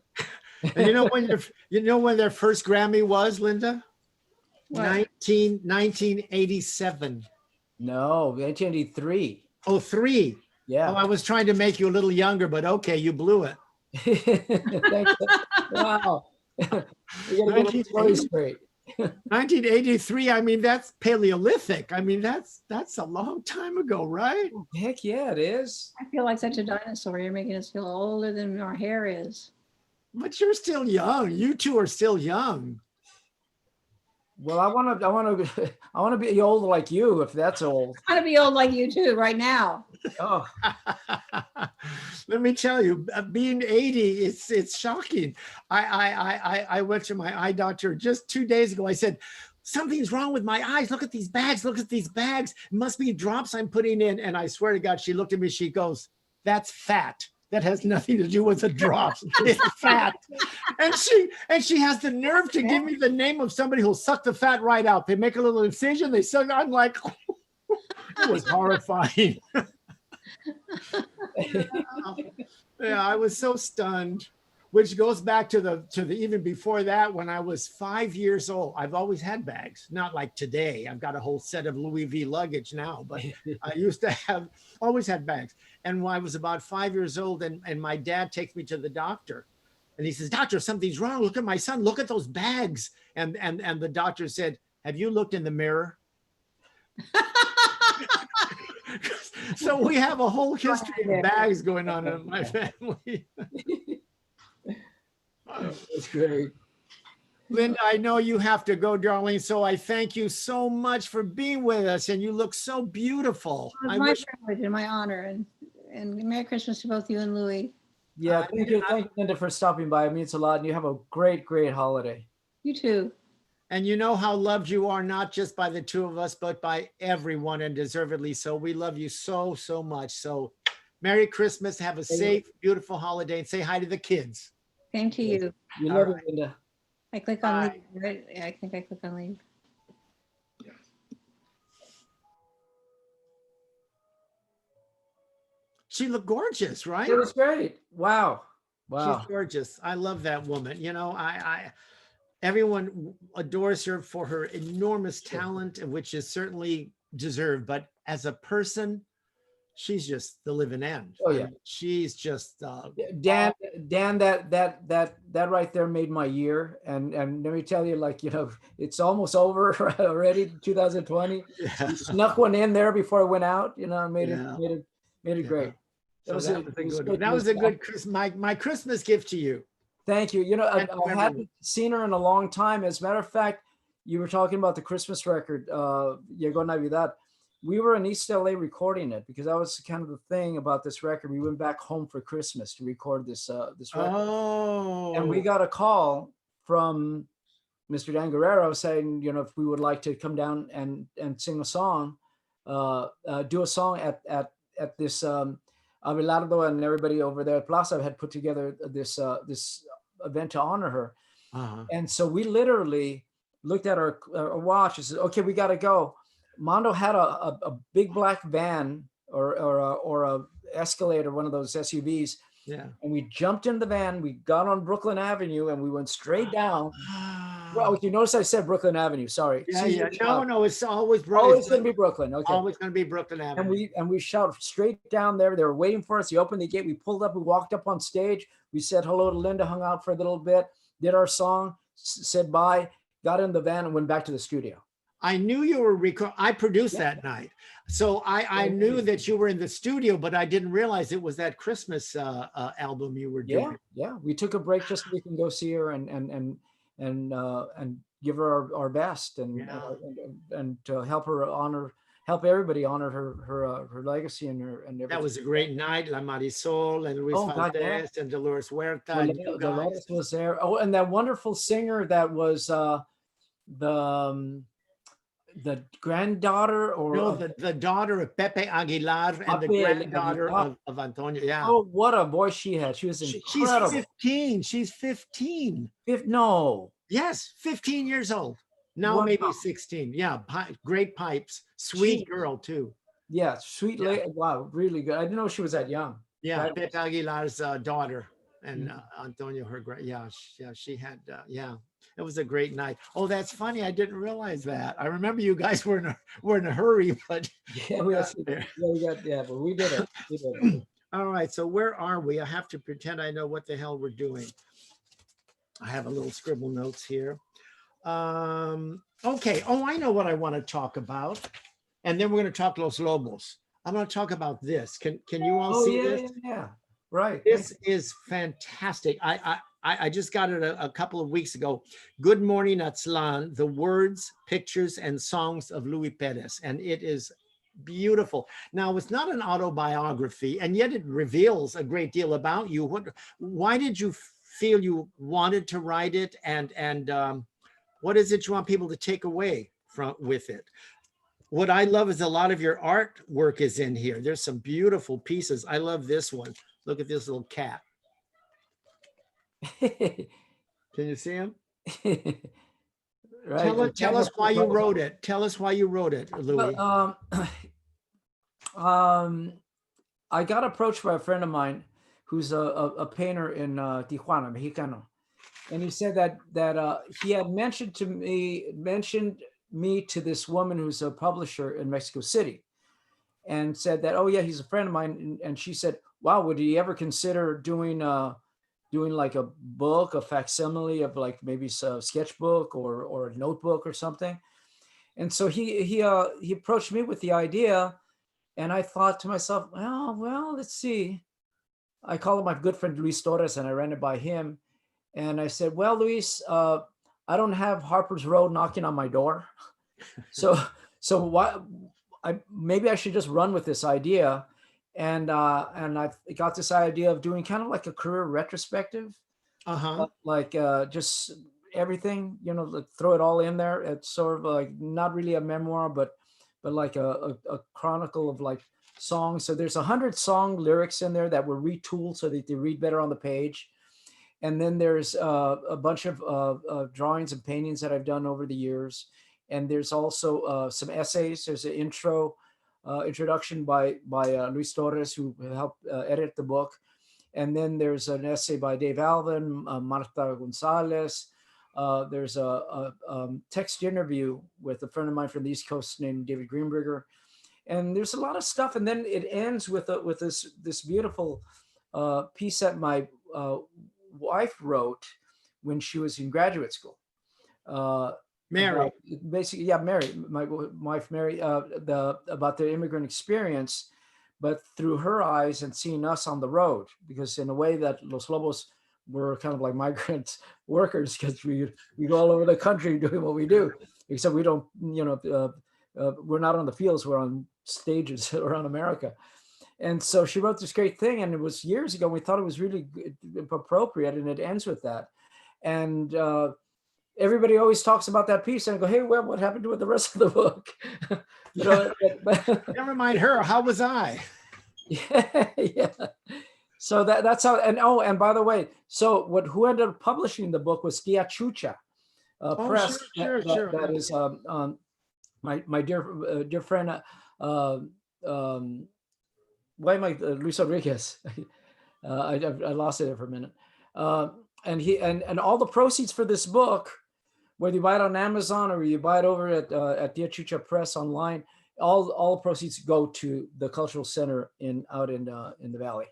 you know when their first Grammy was, Linda? What? 1987. No, 1983. Oh, 3. Yeah. Oh, I was trying to make you a little younger, but okay, you blew it. Thanks. Wow. You gotta get the story straight. 1983. I mean, that's Paleolithic. I mean, that's a long time ago, right? Heck yeah, it is. I feel like such a dinosaur. You're making us feel older than our hair is. But you're still young. You two are still young. Well, I want to be old like you, if that's old. I want to be old like you too, right now. Oh, Let me tell you, being 80, it's shocking. I went to my eye doctor just 2 days ago. I said, something's wrong with my eyes. Look at these bags. Look at these bags. It must be drops I'm putting in. And I swear to God, she looked at me. She goes, that's fat. That has nothing to do with the drops. It's fat. And she has the nerve to give me the name of somebody who'll suck the fat right out. They make a little incision. They suck. I'm like, it was horrifying. Yeah, I was so stunned. Which goes back to the even before that, when I was 5 years old. I've always had bags, not like today. I've got a whole set of Louis V luggage now, but I used to always had bags. And when I was about 5 years old, and my dad takes me to the doctor, and he says, "Doctor, something's wrong. Look at my son. Look at those bags." And the doctor said, "Have you looked in the mirror?" So we have a whole history of bags going on in my family. that's great. Linda, I know you have to go, darling. So I thank you so much for being with us, and you look so beautiful. It was my privilege and my honor. And Merry Christmas to both you and Louie. Yeah, thank you, Linda, for stopping by. It means a lot, and you have a great, great holiday. You too. And you know how loved you are, not just by the two of us, but by everyone, and deservedly so. We love you so, so much. So Merry Christmas. Have a safe, beautiful holiday, and say hi to the kids. Same to you. You All love right. it, Linda. I click on Bye. leave, right? Yeah, I think I click on leave. She looked gorgeous, right? It was great. Wow. Wow. She's gorgeous. I love that woman. You know, everyone adores her for her enormous talent, which is certainly deserved. But as a person, she's just the living end. Oh, yeah. I mean, she's just Dan, that right there made my year. And let me tell you, like, you know, it's almost over already, 2020. yeah. You snuck one in there before I went out, you know, and made Yeah. it great. So It that was a good Christmas. My Christmas gift to you. Thank you. You know, I Remember- hadn't seen her in a long time. As a matter of fact, you were talking about the Christmas record, Llegó Navidad. We were in East LA recording it because that was kind of the thing about this record. We went back home for Christmas to record this record. Oh. And we got a call from Mr. Dan Guerrero saying, you know, if we would like to come down and sing a song, do a song at this Abelardo and everybody over there at Plaza had put together this event to honor her. Uh-huh. And so we literally looked at our watch and said, okay, we got to go. Mondo had a big black van or a Escalator, one of those SUVs. Yeah. And we jumped in the van. We got on Brooklyn Avenue and we went straight down. Well, you notice I said Brooklyn Avenue. Sorry. Yeah. No, it's always Brooklyn. Always going to be Brooklyn. Okay. Always going to be Brooklyn Avenue. And we shot straight down there. They were waiting for us. He opened the gate. We pulled up. We walked up on stage. We said hello to Linda, hung out for a little bit, did our song, said bye, got in the van, and went back to the studio. I knew you were I produced that night. So I knew that you were in the studio, but I didn't realize it was that Christmas album you were doing. Yeah. We took a break just so we can go see her and give her our best and to help everybody honor her legacy and everything. That was a great night. La Marisol and Luis Valdez and Dolores Huerta. Dolores was there. Oh, and that wonderful singer that was the granddaughter the daughter of Pepe Aguilar and the granddaughter of Antonio. Yeah. Oh, what a voice she had. She was incredible. She's 15. No. Yes, 15 years old. Now maybe 16. Yeah, great pipes. Sweet girl too. Yeah, sweet lady. Wow, really good. I didn't know she was that young. Yeah, Pepe Aguilar's daughter and Antonio, her she had it was a great night. Oh, that's funny. I didn't realize that. I remember you guys were in a hurry, but but we did it. All right, so where are we? I have to pretend I know what the hell we're doing. I have a little scribble notes here. Okay. Oh, I know what I want to talk about. And then we're going to talk Los Lobos. I'm going to talk about this. Can you all see this? Yeah. Right. This is fantastic. I just got it a couple of weeks ago. Good Morning Aztlan, the words, pictures, and songs of Louie Perez. And it is beautiful. Now, it's not an autobiography, and yet it reveals a great deal about you. Why did you feel you wanted to write it? And what is it you want people to take away with it? What I love is a lot of your artwork is in here. There's some beautiful pieces. I love this one. Look at this little cat. Can you see him? Right. Tell us why you wrote it. Tell us why you wrote it, Louie. I got approached by a friend of mine who's a painter in Tijuana, Mexicano, and he said that he had mentioned me to this woman who's a publisher in Mexico City, and said that, oh yeah, he's a friend of mine, and she said, wow, would he ever consider doing like a book, a facsimile of like maybe a sketchbook or a notebook or something? And so he approached me with the idea, and I thought to myself, well, let's see. I called my good friend Luis Torres, and I ran it by him, and I said, well, Luis, I don't have Harper's Road knocking on my door, so why? Maybe I should just run with this idea. and I got this idea of doing kind of like a career retrospective, like just everything, you know, like throw it all in there. It's sort of like not really a memoir, but like a chronicle of like songs. So there's 100 song lyrics in there that were retooled so that they read better on the page. And then there's a bunch of drawings and paintings that I've done over the years. And there's also some essays. There's an introduction by Luis Torres, who helped edit the book. And then there's an essay by Dave Alvin, Marta Gonzalez. There's a text interview with a friend of mine from the East Coast named David Greenberger. And there's a lot of stuff. And then it ends with this beautiful piece that my wife wrote when she was in graduate school. Mary. Basically, yeah, Mary, my wife, Mary, about the immigrant experience, but through her eyes and seeing us on the road, because in a way that Los Lobos were kind of like migrant workers, because we go all over the country doing what we do, except we don't, you know, we're not on the fields, we're on stages around America. And so she wrote this great thing, and it was years ago. We thought it was really appropriate, and it ends with that. And everybody always talks about that piece, and I go, "Hey, well, what happened to the rest of the book?" You know, never mind her. How was I? Yeah. So that's how. And by the way, so who ended up publishing the book was Tia Chucha Press. Sure. That is my dear friend. Why am I Luis Rodriguez? I lost it there for a minute. And all the proceeds for this book, whether you buy it on Amazon or you buy it over at Tia Chucha Press online, all the proceeds go to the cultural center out in the valley.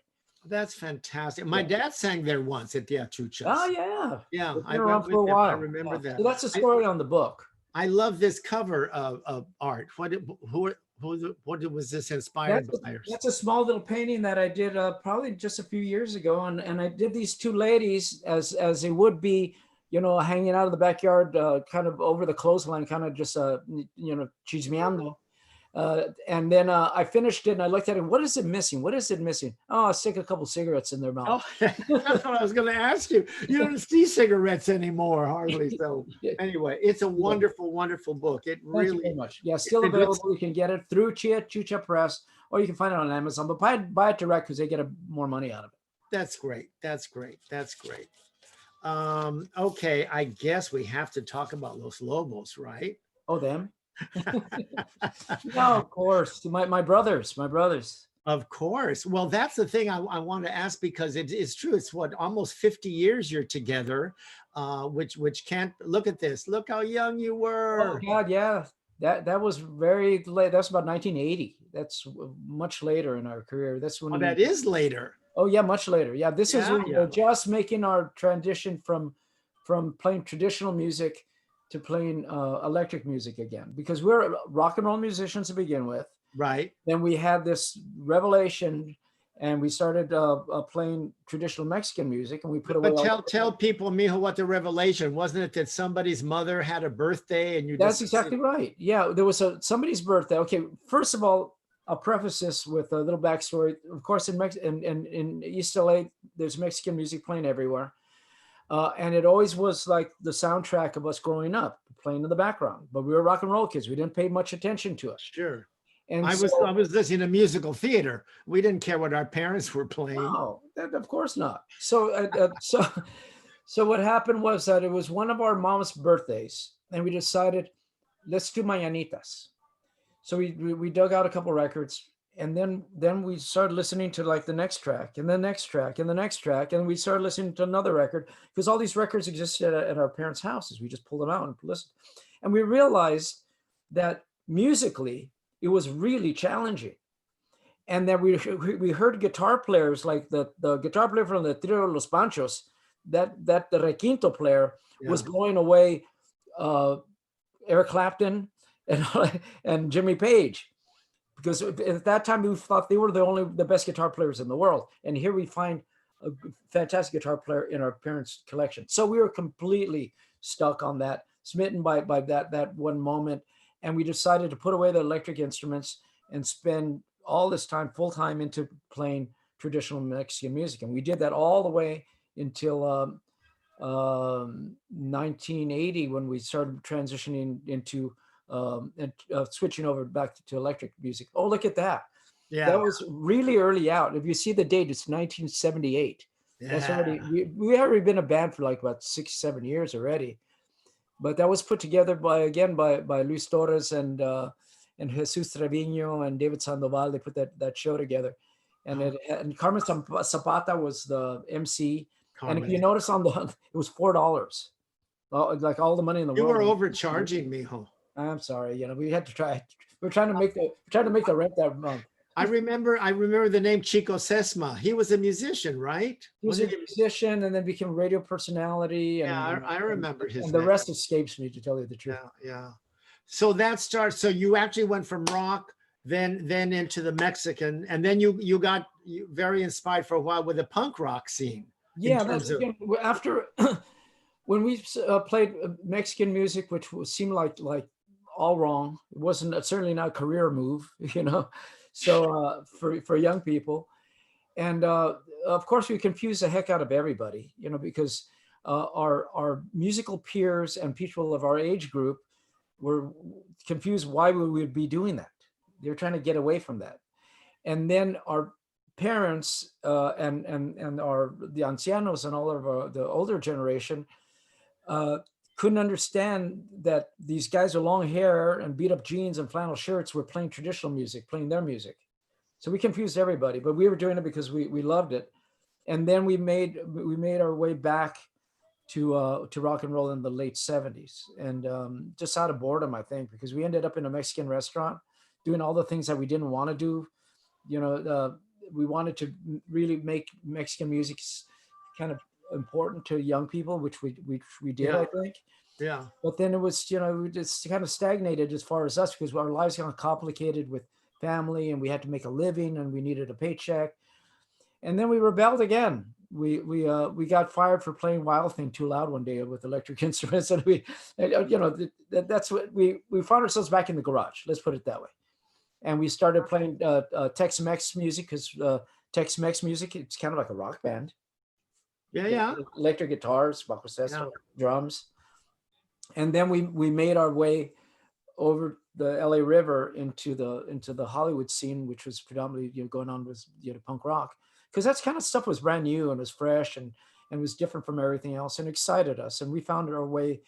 That's fantastic. My dad sang there once at Tia Chucha. Oh yeah, yeah. I went for a while. I remember that. So that's the story on the book. I love this cover of art. What was this inspired by? That's a small little painting that I did probably just a few years ago, and I did these two ladies as they would be, you know, hanging out of the backyard, kind of over the clothesline, kind of just you know, chismeando. And then I finished it, and I looked at it. What is it missing? What is it missing? Oh, I stick a couple cigarettes in their mouth. Oh, that's what I was going to ask you. You don't see cigarettes anymore, hardly. So anyway, it's a wonderful, wonderful book. It really. Thank you very much. Yeah, still available. You can get it through Tia Chucha Press, or you can find it on Amazon. But buy it direct, because they get more money out of it. That's great. That's great. That's great. Okay, I guess we have to talk about Los Lobos, right? Oh, them. No, of course. My brothers. Of course. Well, that's the thing I want to ask, because it's true. It's what, almost 50 years you're together, which can't, look at this. Look how young you were. Oh God, yeah. That was very late. That's about 1980. That's much later in our career. That's when that is later. Oh yeah, much later. Yeah, this is when we're just making our transition from playing traditional music to playing electric music again, because we're rock and roll musicians to begin with. Right. Then we had this revelation, and we started playing traditional Mexican music, and we put away. But tell people, Mijo, what the revelation wasn't it that somebody's mother had a birthday and you? That's exactly right. Yeah, there was somebody's birthday. Okay, first of all, I'll preface this with a little backstory. Of course, in East LA, there's Mexican music playing everywhere. And it always was like the soundtrack of us growing up, playing in the background. But we were rock and roll kids. We didn't pay much attention to it. Sure. And I was listening to musical theater. We didn't care what our parents were playing. No, of course not. So what happened was that it was one of our mom's birthdays, and we decided, let's do Mañanitas. So we dug out a couple records. And then we started listening to like the next track and the next track and the next track. And we started listening to another record, because all these records existed at our parents' houses. We just pulled them out and listened. And we realized that musically, it was really challenging. And then we heard guitar players, like the guitar player from the Trio de los Panchos, that the requinto player was blowing away Eric Clapton and Jimmy Page. Because at that time we thought they were the best guitar players in the world. And here we find a fantastic guitar player in our parents' collection. So we were completely stuck on that, smitten by that one moment. And we decided to put away the electric instruments and spend all this time full time into playing traditional Mexican music, and we did that all the way until 1980 when we started transitioning into switching over back to electric music. Oh, look at that! Yeah. That was really early out. If you see the date, it's 1978. Yeah. That's already we had already been a band for like about 6-7 years already. But that was put together by Luis Torres and Jesus Trevino and David Sandoval. They put that show together, and and Carmen Zapata was the MC. Carmen. And if you notice it was $4, like all the money in the You world. were overcharging, mijo. I'm sorry, we had to try. We're trying to make the rent that month. I remember the name Chico Sesma. He was a musician, right? He was a musician and then became a radio personality. And, yeah, I remember his and name. the rest escapes me, to tell you the truth. Yeah. So that starts. So you actually went from rock, then into the Mexican, and then you got very inspired for a while with the punk rock scene. Yeah, after when we played Mexican music, which seemed like all wrong. It wasn't certainly not a career move, So for young people, and of course we confused the heck out of everybody, because our musical peers and people of our age group were confused why we would be doing that. They're trying to get away from that, and then our parents and the ancianos and all of the older generation couldn't understand that these guys with long hair and beat up jeans and flannel shirts were playing traditional music, playing their music. So we confused everybody, but we were doing it because we loved it. And then we made our way back to rock and roll in the late 70s, and just out of boredom, I think, because we ended up in a Mexican restaurant doing all the things that we didn't want to do. We wanted to really make Mexican music kind of important to young people, which we did, I think. Yeah. But then it was, we just kind of stagnated as far as us, because our lives got complicated with family, and we had to make a living, and we needed a paycheck. And then we rebelled again. We got fired for playing Wild Thing too loud one day with electric instruments, and that's what we found ourselves back in the garage. Let's put it that way. And we started playing Tex-Mex music, because Tex-Mex music, it's kind of like a rock band. Yeah. Electric guitars, bajo sexto, drums. And then we made our way over the LA River into the Hollywood scene, which was predominantly going on with punk rock, because that kind of stuff was brand new and was fresh and was different from everything else and excited us. And we found our way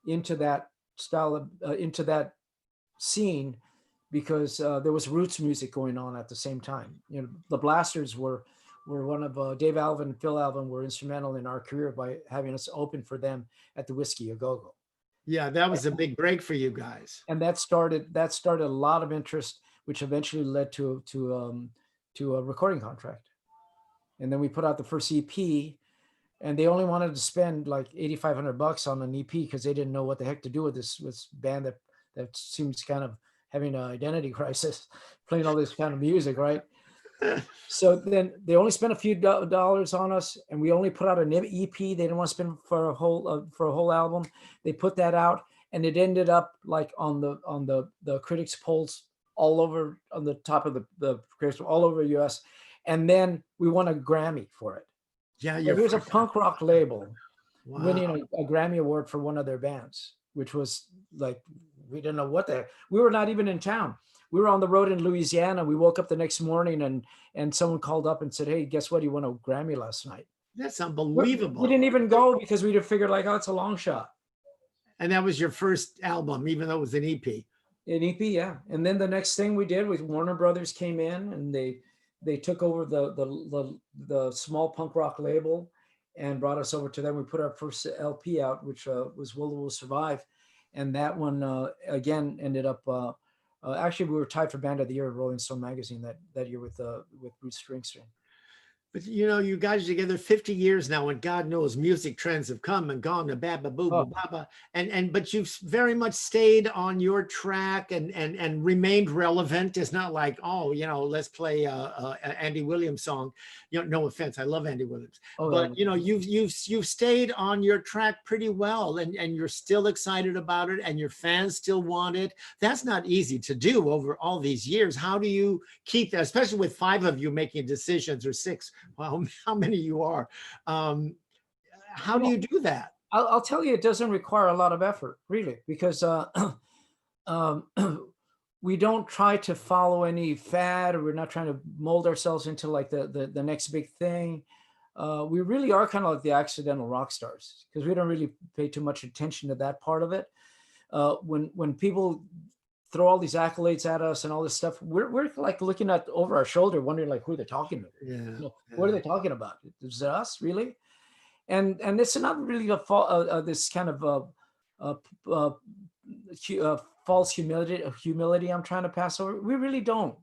into that style of into that scene because there was roots music going on at the same time. The Blasters were one of Dave Alvin and Phil Alvin were instrumental in our career by having us open for them at the Whiskey A Go Go. Yeah, that was a big break for you guys. And that started a lot of interest, which eventually led to a recording contract. And then we put out the first EP, and they only wanted to spend like $8,500 on an EP because they didn't know what the heck to do with this band that seems kind of having an identity crisis, playing all this kind of music, right? So then they only spent a few dollars on us, and we only put out an EP. They didn't want to spend for a whole album. They put that out, and it ended up like on the critics polls all over, on the top of the critics all over the US. And then we won a Grammy for it. Yeah, so here's a punk rock label winning a Grammy award for one of their bands, which was like, we didn't know what we were not even in town. We were on the road in Louisiana. We woke up the next morning and someone called up and said, "Hey, guess what? You won a Grammy last night." That's unbelievable. We didn't even go because we figured like, oh, it's a long shot. And that was your first album, even though it was an EP. An EP, yeah. And then the next thing we did was Warner Brothers came in and they took over the small punk rock label and brought us over to them. We put our first LP out, which was Will Survive. And that one, again, ended up, actually, we were tied for Band of the Year at Rolling Stone magazine that year with Bruce Springsteen. But you know, you guys are together 50 years now, and God knows music trends have come and gone, and baba boo Oh. baba, and but you've very much stayed on your track and remained relevant. It's not like, oh, you know, let's play a Andy Williams song. You know, no offense, I love Andy Williams, Oh, but yeah. you know, you've stayed on your track pretty well, and you're still excited about it, and your fans still want it. That's not easy to do over all these years. How do you keep that, especially with 5 of you making decisions, or 6? Well, how many you are? How do you do that? I'll tell you, it doesn't require a lot of effort, really, because um, we don't try to follow any fad, or we're not trying to mold ourselves into like the next big thing. We really are kind of like the accidental rock stars, because we don't really pay too much attention to that part of it. When people throw all these accolades at us and all this stuff, we're like looking at over our shoulder, wondering like who they're talking to. Yeah, You know, what are they talking about? Is it us, really? And it's not really a this kind of false humility I'm trying to pass over. We really don't.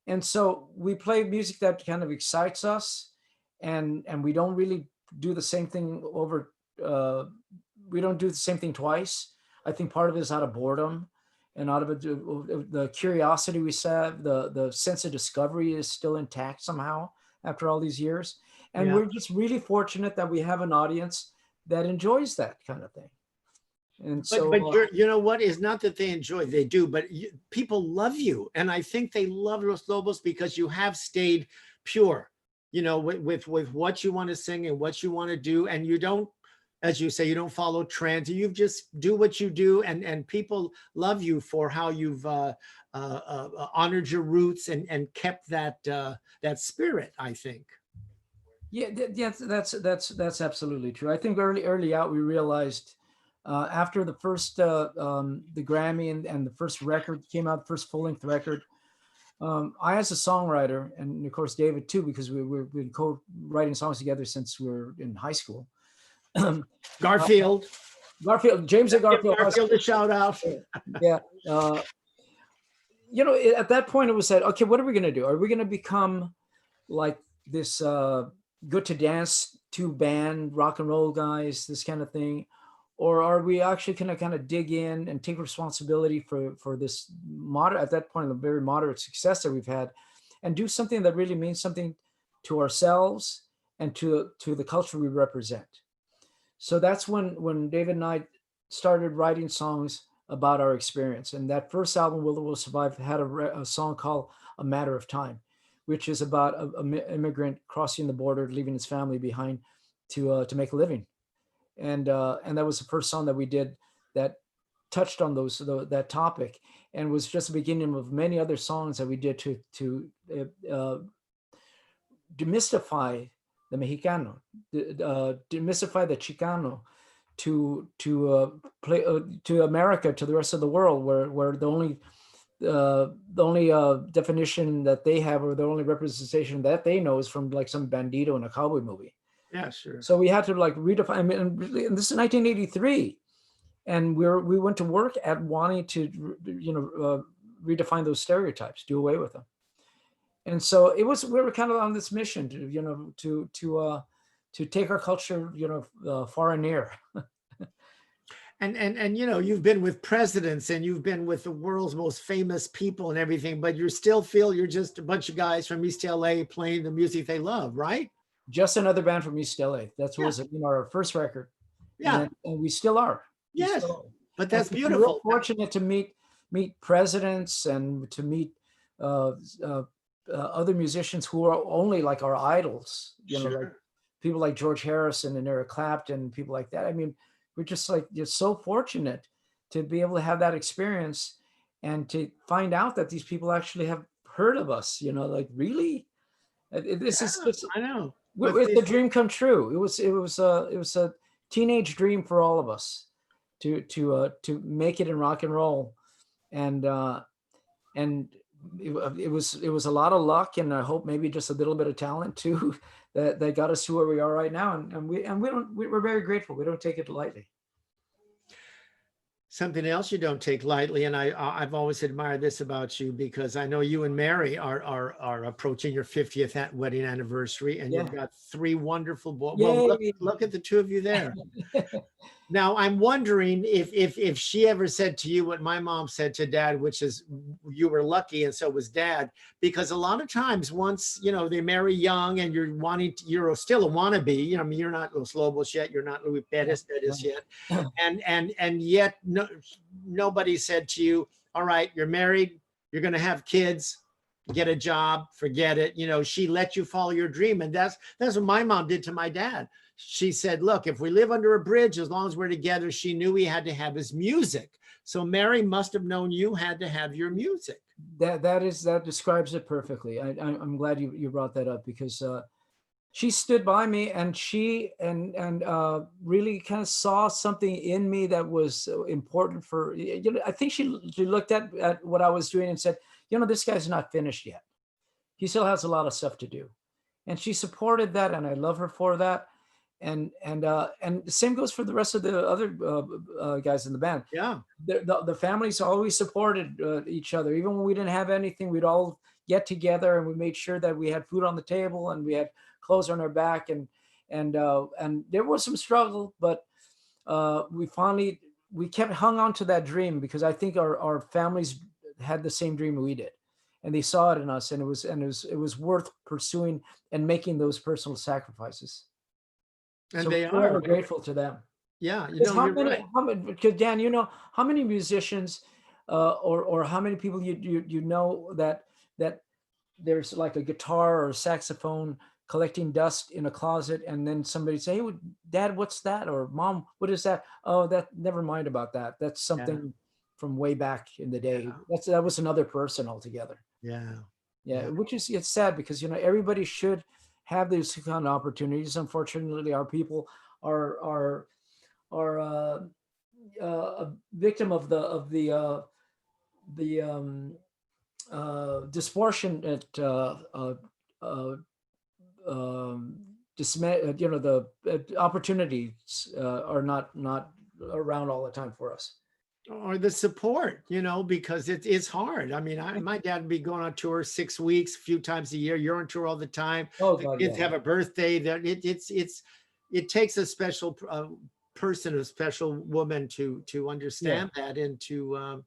And so we play music that kind of excites us, and we don't really do the same thing over. We don't do the same thing twice. I think part of it is out of boredom, and out of it, the curiosity we have, the sense of discovery is still intact somehow after all these years. And Yeah. we're just really fortunate that we have an audience that enjoys that kind of thing. And so, but you know what? It's not that they enjoy, they do, but people love you. And I think they love Los Lobos because you have stayed pure, you know, with what you want to sing and what you want to do. And you don't, as you say, you don't follow trends. You just do what you do. And people love you for how you've honored your roots and kept that spirit, I think. yeah, that's absolutely true. I think early out, we realized after the first the Grammy and the first record came out, first full-length record, I, as a songwriter, and of course David too, because we've been co-writing songs together since we were in high school. Garfield, James and Garfield. Garfield, a shout out. Yeah. You know, at that point it was said, okay, what are we going to do? Are we going to become like this good to dance to band rock and roll guys, this kind of thing? Or are we actually going to kind of dig in and take responsibility for this moderate, at that point, the very moderate success that we've had, and do something that really means something to ourselves and to the culture we represent? So that's when David and I started writing songs about our experience. And that first album, Will Survive, had a song called A Matter of Time, which is about an immigrant crossing the border, leaving his family behind to make a living. And that was the first song that we did that touched on that topic, and was just the beginning of many other songs that we did to demystify the Mexicano, demystify the Chicano, to play to America, to the rest of the world, where the only definition that they have, or the only representation that they know, is from like some bandito in a cowboy movie. Yeah, sure. So we had to like redefine. I mean, and this is 1983, and we went to work at wanting to, redefine those stereotypes, do away with them. And so we were kind of on this mission to take our culture, far and near. And you've been with presidents, and you've been with the world's most famous people and everything, but you still feel you're just a bunch of guys from East LA playing the music they love, right? Just another band from East LA. That was our first record. Yeah, and we still are. Yes, but that's and beautiful. We're fortunate to meet presidents and to meet other musicians who are only like our idols. Like people like George Harrison and Eric Clapton, people like that. I mean, we're just so fortunate to be able to have that experience and to find out that these people actually have heard of us. Like, really, this is just, I know. It's a dream come true. It was a teenage dream for all of us to make it in rock and roll, and it was a lot of luck, and I hope maybe just a little bit of talent too that got us to where we are right now, and we're very grateful. We don't take it lightly. Something else you don't take lightly, and I've always admired this about you, because I know you and Mary are approaching your 50th wedding anniversary, and you've got 3 wonderful boys. Well, look at the 2 of you there. Now, I'm wondering if she ever said to you what my mom said to Dad, which is you were lucky and so was Dad, because a lot of times once, you know, they marry young and you're still a wannabe, you know, I mean, you're not Los Lobos yet, you're not Louie Perez yet. And yet nobody said to you, all right, you're married, you're going to have kids, get a job, forget it. You know, she let you follow your dream. And that's what my mom did to my dad. She said, look, if we live under a bridge, as long as we're together, she knew he had to have his music. So Mary must have known you had to have your music. That describes it perfectly. I'm glad you brought that up, because she stood by me, and she really kind of saw something in me that was important for, you know, I think she looked at what I was doing and said, you know, this guy's not finished yet. He still has a lot of stuff to do. And she supported that, and I love her for that. And the same goes for the rest of the other guys in the band. Yeah, the families always supported each other. Even when we didn't have anything, we'd all get together, and we made sure that we had food on the table and we had clothes on our back. And there was some struggle, but we kept hung on to that dream, because I think our families had the same dream we did, and they saw it in us, and it was worth pursuing and making those personal sacrifices. and So they we're are grateful to them. Yeah, you know, you're right. Because Dan, you know, how many musicians or how many people you know that there's like a guitar or a saxophone collecting dust in a closet, and then somebody say, hey, Dad, what's that? Or Mom, what is that? Oh, never mind about that. That's something from way back in the day. Yeah. That was another person altogether. Yeah. Which is, it's sad, because, you know, everybody should have these kind of opportunities. Unfortunately, our people are a victim of the disproportionate you know, the opportunities are not around all the time for us. Or the support, you know, because it's hard. I mean, my dad would be going on tour 6 weeks, a few times a year. You're on tour all the time. Oh, the God, kids have a birthday. That it takes a special person, a special woman to understand that, and to I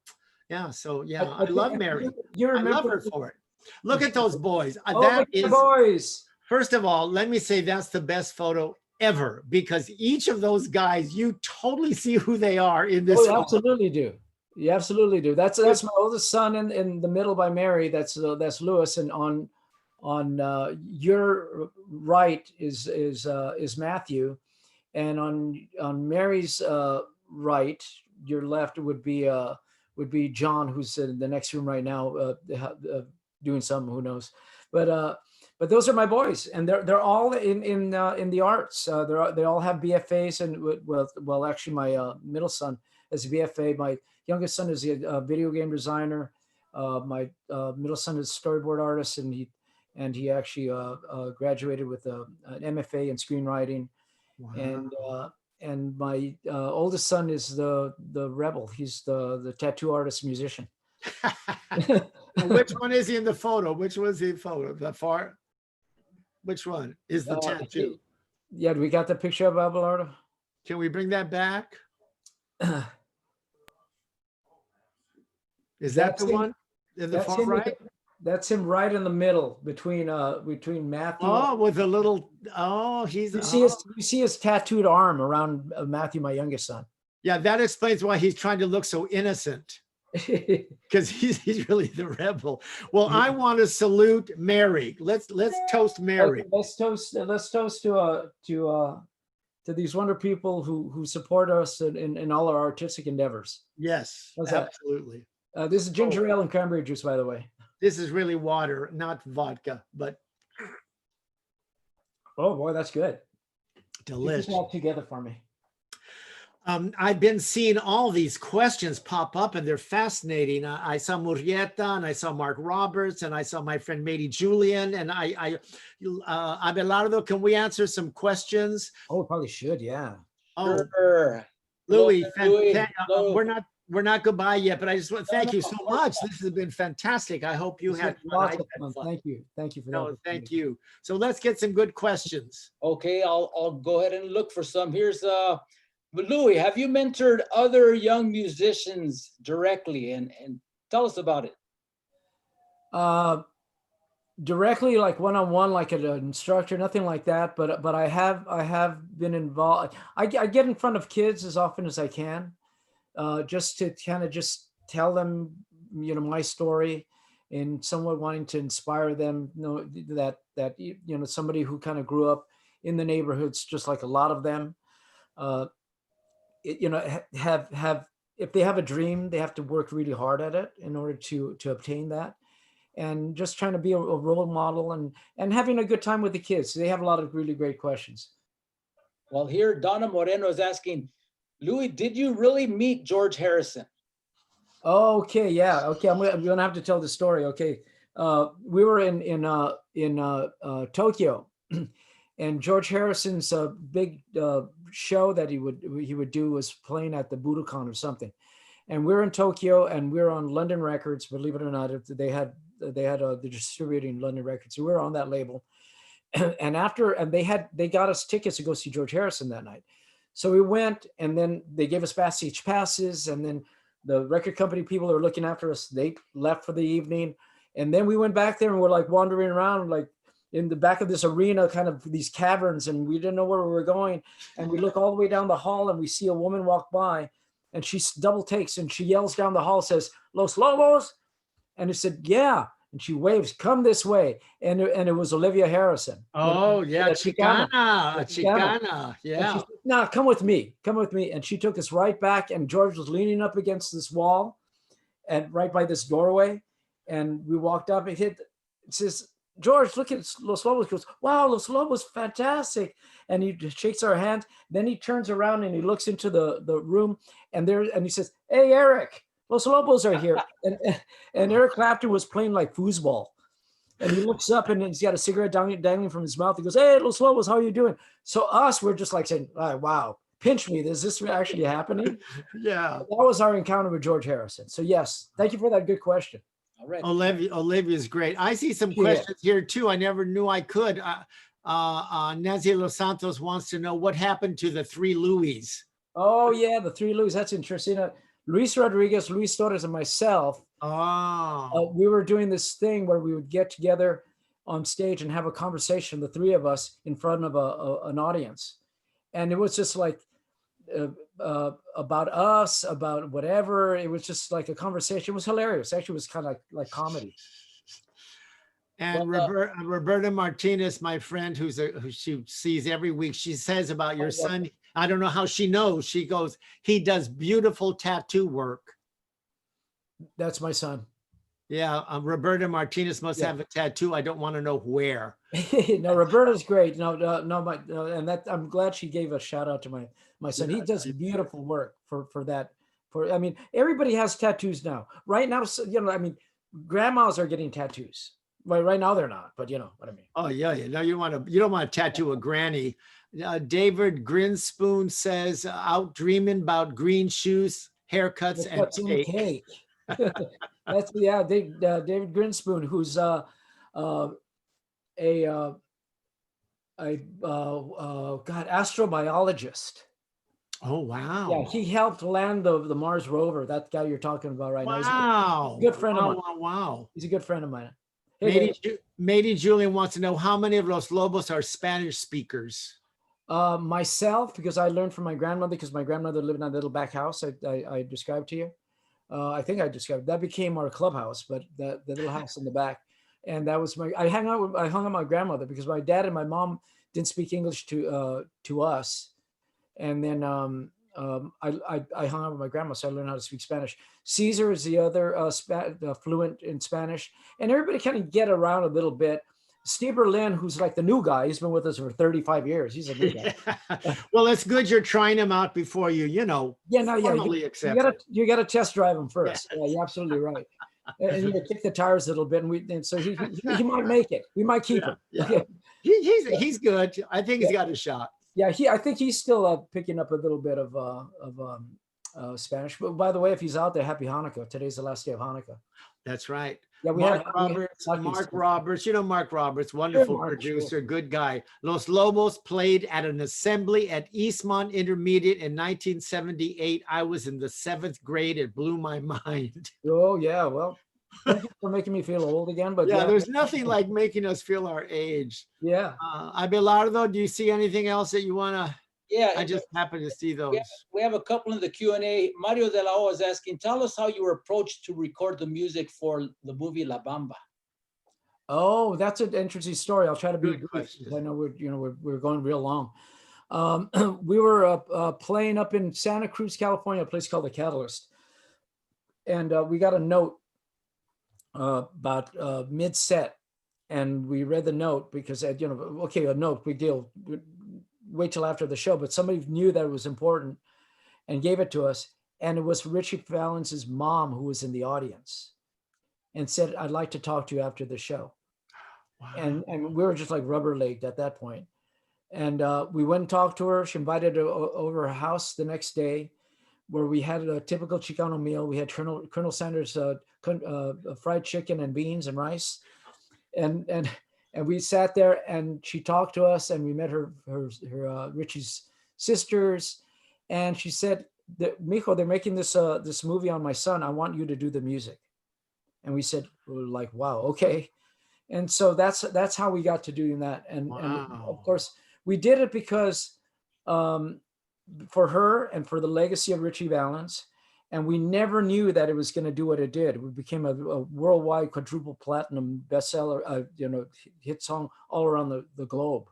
love Mary. I love her for it. Look at those boys. That is boys. First of all, let me say that's the best photo ever, because each of those guys, you totally see who they are in this. Oh, you absolutely do. You absolutely do. That's my oldest son in the middle by Mary. That's Lewis, and on your right is Matthew, and on Mary's right, your left would be John, who's in the next room right now, doing something, who knows, but those are my boys, and they're all in the arts. They all have BFAs, and well, actually, my middle son has a BFA. My youngest son is a video game designer. My middle son is a storyboard artist, and he actually graduated with an MFA in screenwriting. Wow. And my oldest son is the rebel. He's the tattoo artist musician. Which one is he in the photo? Which was the photo? The far? Which one is the tattoo? Yeah, we got the picture of Abelardo. Can we bring that back? Is that the one in the far right? That's him right in the middle between Matthew. Oh, with a little. Oh, he's. You see his tattooed arm around Matthew, my youngest son. Yeah, that explains why he's trying to look so innocent. Because he's really the rebel. Well, I want to salute Mary. Let's toast Mary. Okay, let's toast to these wonderful people who support us in all our artistic endeavors. Yes, absolutely. This is ginger ale and cranberry juice, by the way. This is really water, not vodka, but oh boy, that's good. Delicious. Put it all together for me. I've been seeing all these questions pop up, and they're fascinating. I saw Murrieta, and I saw Mark Roberts, and I saw my friend Mady Julian, and Abelardo, can we answer some questions? Oh, probably should, yeah. Oh, sure. Louie, we're not goodbye yet, but I just want to thank you so of course much. not. This has been fantastic. I hope you It's had been fun. I lots of had fun. fun. Thank you. Thank you for that. No, thank you. So let's get some good questions. Okay, I'll go ahead and look for some. Here's Louie, have you mentored other young musicians directly, and tell us about it. Directly, like one-on-one, like an instructor, nothing like that. But I have been involved. I get in front of kids as often as I can, just to kind of just tell them, my story, and somewhat wanting to inspire them. That somebody who kind of grew up in the neighborhoods, just like a lot of them, have if they have a dream, they have to work really hard at it in order to obtain that. And just trying to be a role model and having a good time with the kids. They have a lot of really great questions. Well, here Donna Moreno is asking, Louie, did you really meet George Harrison? Okay, yeah, okay. I'm gonna have to tell the story. Okay, we were in Tokyo, and George Harrison's big show that he would do was playing at the Budokan or something. And we're in Tokyo, and we're on London Records. Believe it or not, they're distributing London Records, so we're on that label. And they got us tickets to go see George Harrison that night. So we went, and then they gave us backstage passes, and then the record company people that were looking after us, they left for the evening, and then we went back there and we're like wandering around like in the back of this arena, kind of these caverns, and we didn't know where we were going. And we look all the way down the hall, and we see a woman walk by. And she double takes and she yells down the hall, says, "Los Lobos." And he said, "Yeah." And she waves, "Come this way." And it was Olivia Harrison. Oh, yeah. Chicana. Yeah. Said, "No, come with me. Come with me." And she took us right back. And George was leaning up against this wall and right by this doorway. And we walked up and it says, "George, look at Los Lobos." He goes, "Wow, Los Lobos, fantastic." And he shakes our hand. Then he turns around and he looks into the room, and he says, "Hey, Eric, Los Lobos are here." And Eric Clapton was playing like foosball. And he looks up and he's got a cigarette dangling from his mouth. He goes, "Hey, Los Lobos, how are you doing?" So we're just like saying, "Oh, wow, pinch me. Is this actually happening?" Yeah. That was our encounter with George Harrison. So yes, thank you for that good question. All right. Olivia's great. I see some questions here too. I never knew I could. Nancy Los Santos wants to know what happened to the three Louis. Oh yeah, the three Louis. That's interesting. Luis Rodriguez, Luis Torres, and myself. We were doing this thing where we would get together on stage and have a conversation, the three of us, in front of an audience, and it was just like about us, about whatever. It was just like a conversation. It was hilarious. Actually, it was kind of like comedy. And Roberta Martinez, my friend, who she sees every week, she says about your son. I don't know how she knows. She goes, "He does beautiful tattoo work." That's my son. Yeah, Roberta Martinez must have a tattoo. I don't want to know where. No, Roberta's great. And that I'm glad she gave a shout out to my son. He does beautiful work for that. I mean, everybody has tattoos now. Right now, grandmas are getting tattoos. Right now they're not, but you know what I mean. Oh yeah. No, you don't want to tattoo a granny. David Grinspoon says, "Out dreaming about green shoes, haircuts, and cake." That's David Grinspoon, who's astrobiologist. Oh wow! Yeah, he helped land the Mars rover. That guy you're talking about right now. Wow! Good friend of mine. Wow! He's a good friend of mine. Matey Julian wants to know how many of Los Lobos are Spanish speakers. Myself, because I learned from my grandmother, because my grandmother lived in that little back house I described to you. I think I described that became our clubhouse, but the little house in the back, and that was I hung out with my grandmother because my dad and my mom didn't speak English to us, and then I hung out with my grandma, so I learned how to speak Spanish. Caesar is the other fluent in Spanish, and everybody kind of get around a little bit. Steve Berlin, who's like the new guy, he's been with us for 35 years. He's a new guy. Well, it's good you're trying him out before you accept it. You got to test drive him first. Yeah, you're absolutely right. And you kick the tires a little bit, and so he might make it. We might keep him. Yeah. Okay. He's good. I think he's got a shot. Yeah, I think he's still picking up a little bit of Spanish. But by the way, if he's out there, happy Hanukkah. Today's the last day of Hanukkah. That's right. Yeah, Mark Roberts, you know Mark Roberts, wonderful producer, good guy. Los Lobos played at an assembly at Eastmont Intermediate in 1978. I was in the 7th grade. It blew my mind. Oh, yeah. Well, thank you for making me feel old again. But yeah, there's nothing like making us feel our age. Yeah. Abelardo, do you see anything else that you want to? Yeah, I just happen to see those. We have a couple in the Q&A. Mario de la O is asking, tell us how you were approached to record the music for the movie La Bamba. Oh, that's an interesting story. I'll try to be brief. I know we're going real long. We were playing up in Santa Cruz, California, a place called the Catalyst, and we got a note about mid-set, and we read the note because okay, a note, big deal. Wait till after the show, but somebody knew that it was important and gave it to us. And it was Richie Valens's mom who was in the audience and said, I'd like to talk to you after the show. Wow. And we were just like rubber-legged at that point. And we went and talked to her. She invited her over her house the next day, where we had a typical Chicano meal. We had Colonel Sanders' fried chicken and beans and rice. And we sat there and she talked to us, and we met her Richie's sisters. And she said, Mijo, they're making this movie on my son. I want you to do the music. And we said, like, wow, okay. And so that's how we got to doing that. And, wow. And of course we did it because for her and for the legacy of Richie Valens. And we never knew that it was going to do what it did. We became a worldwide quadruple platinum bestseller, hit song all around the globe.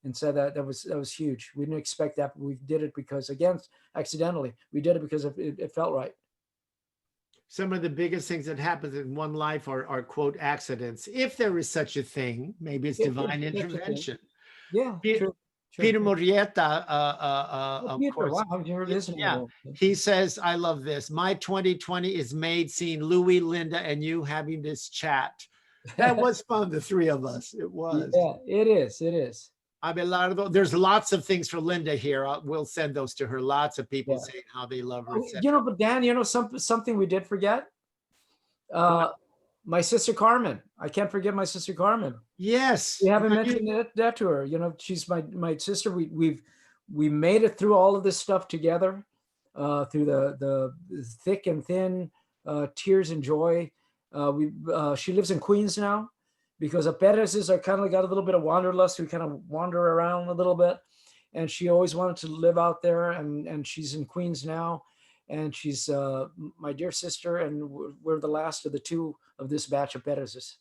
And so that was huge. We didn't expect that, but we did it because, again, accidentally, we did it because it felt right. Some of the biggest things that happen in one life are quote accidents. If there is such a thing, maybe it's divine intervention. Yeah, true. Peter Murrieta, of course. Wow, you're listening. Yeah, he says, I love this. My 2020 is made seeing Louie, Linda, and you having this chat. That was fun, the three of us. It was. Yeah, it is. It is. Abelardo, there's lots of things for Linda here. We'll send those to her. Lots of people saying how they love her. But Dan, something we did forget. My sister Carmen. I can't forget my sister Carmen. Yes. We haven't mentioned that to her. She's my sister. We made it through all of this stuff together, through the thick and thin, tears and joy. She lives in Queens now, because the Perez's are kind of got a little bit of wanderlust. We kind of wander around a little bit, and she always wanted to live out there. And she's in Queens now. And she's my dear sister, and we're the last of the two of this batch of Perez's.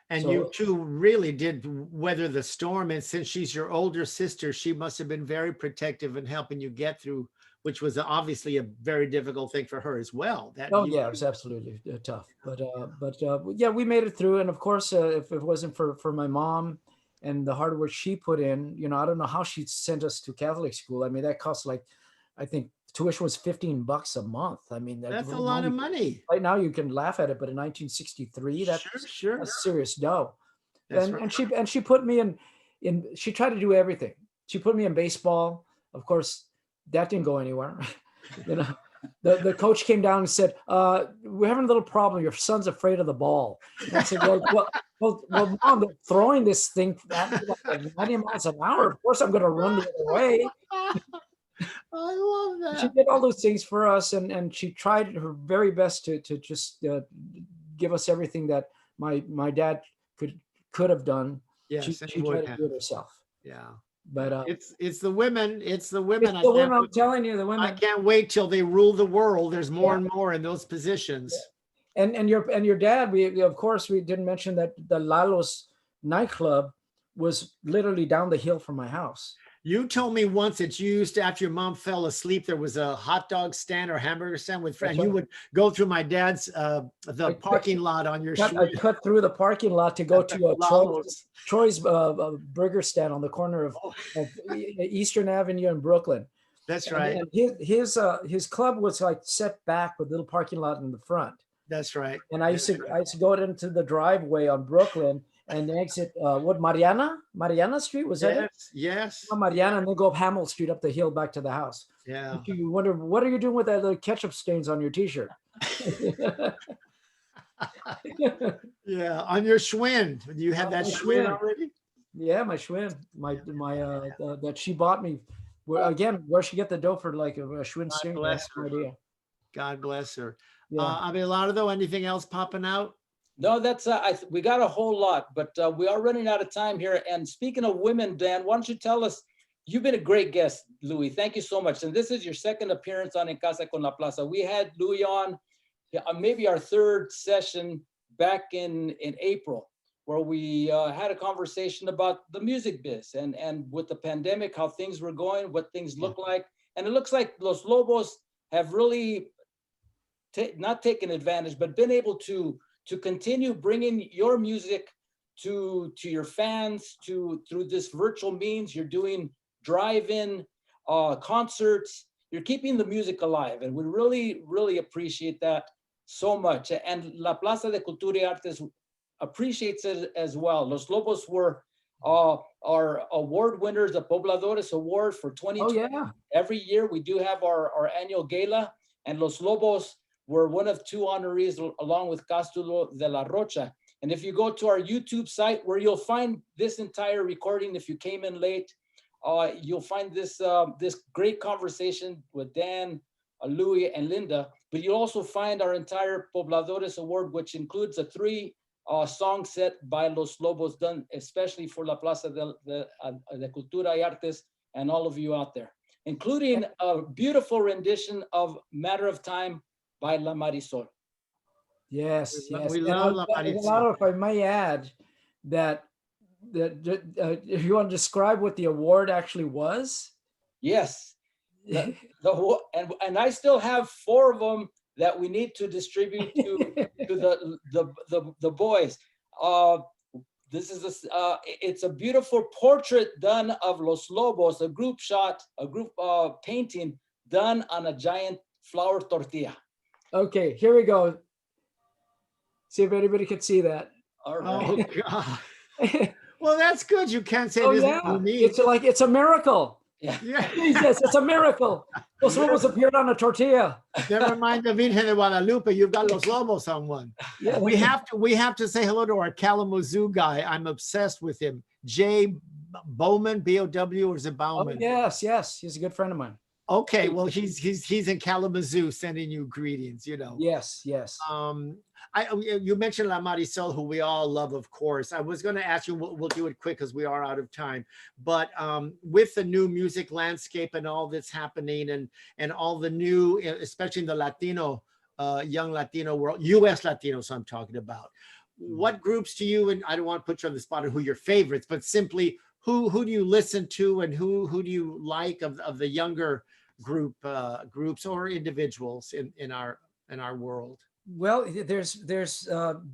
And so, you two really did weather the storm. And since she's your older sister, she must have been very protective in helping you get through, which was obviously a very difficult thing for her as well. It was absolutely tough. But yeah, we made it through. And of course, if it wasn't for my mom and the hard work she put in, I don't know how she sent us to Catholic school. I mean, that cost I think tuition was $15 a month. I mean, that's a lot of money. Right now you can laugh at it, but in 1963, that's serious dough. And she put me in. She tried to do everything. She put me in baseball. Of course, that didn't go anywhere. The coach came down and said, "We're having a little problem. Your son's afraid of the ball." And I said, "Well, Mom, they're throwing this thing at like 90 miles an hour. Of course, I'm going to run the other way." I love that. She did all those things for us, and she tried her very best to just give us everything that my dad could have done. Yes, she tried to do it herself. Yeah, but it's the women. It's the women. I'm telling you, the women. I can't wait till they rule the world. There's more and more in those positions. Yeah. And your dad. We of course we didn't mention that the Lalo's nightclub was literally down the hill from my house. You told me once that you used to, after your mom fell asleep, there was a hot dog stand or hamburger stand with friends. You would go through my dad's, the parking lot on your street. I cut through the parking lot to go to Troy's burger stand on the corner of Eastern Avenue in Brooklyn. That's right. And his club was set back with a little parking lot in the front. That's right. And I used to go into the driveway on Brooklyn and exit Mariana Street, was that it? Yes. Mariana, and then go up Hamill Street up the hill back to the house. Yeah. You wonder, what are you doing with that little ketchup stains on your t-shirt? Yeah, on your Schwinn. Do you have that My Schwinn Schwinn. already? Yeah, my Schwinn, that she bought me. Where she get the dough for like a Schwinn God stain? bless No her. idea. God bless her. Yeah. Abelardo, anything else popping out? No, that's we got a whole lot, but we are running out of time here. And speaking of women, Dan, why don't you tell us? You've been a great guest, Louie. Thank you so much. And this is your second appearance on En Casa con la Plaza. We had Louie on, maybe our third session back in April, where we had a conversation about the music biz and with the pandemic, how things were going, what things look like. And it looks like Los Lobos have really not taken advantage, but been able to continue bringing your music to your fans through this virtual means. You're doing drive-in concerts. You're keeping the music alive, and we really, really appreciate that so much. And La Plaza de Cultura y Artes appreciates it as well. Los Lobos were our award winners, the Pobladores Award for 2020. Oh yeah. Every year we do have our annual gala, and Los Lobos were one of two honorees along with Castulo de la Rocha. And if you go to our YouTube site, where you'll find this entire recording, if you came in late, you'll find this great conversation with Dan, Louie, and Linda. But you'll also find our entire Pobladores Award, which includes a 3 song set by Los Lobos, done especially for La Plaza de Cultura y Artes and all of you out there, including a beautiful rendition of Matter of Time by La Marisol. Yes, yes. We love La Marisol. If I may add that if you want to describe what the award actually was. Yes. And I still have 4 of them that we need to distribute to the boys. This is it's a beautiful portrait done of Los Lobos, a group painting done on a giant flour tortilla. Okay, here we go. See if anybody can see that. All right. Oh God. Well, that's good. You can't say it isn't unique. It's a miracle. Yeah. Jesus, it's a miracle. Los Lobos appeared on a tortilla. Never mind the Virgen de Guadalupe. You've got Los Lobos on one. Yeah. We have to say hello to our Kalamazoo guy. I'm obsessed with him. Jay Bowman, B-O-W, or is it Bowman? Oh, yes. He's a good friend of mine. Okay, well, he's in Kalamazoo sending you greetings, you know. Yes. You mentioned La Marisol, who we all love, of course. I was going to ask you, we'll do it quick because we are out of time. But with the new music landscape and all that's happening and all the new, especially in the Latino, young Latino world, U.S. Latinos I'm talking about, what groups do you, and I don't want to put you on the spot on who your favorites, but simply who do you listen to and who do you like of the younger groups or individuals in our world? Well, there's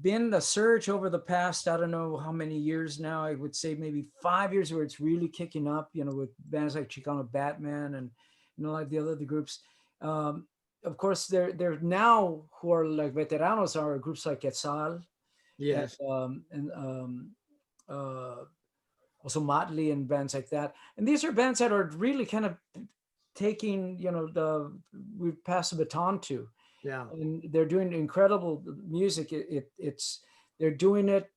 been a surge over the past, I don't know how many years now, I would say maybe 5 years, where it's really kicking up, you know, with bands like Chicano Batman and, you know, like the other groups. Of course, they're now who are like veteranos are groups like Quetzal. Yes. And also Motley and bands like that. And these are bands that are really kind of taking, you know, we've passed the baton to. Yeah, and they're doing incredible music. They're doing it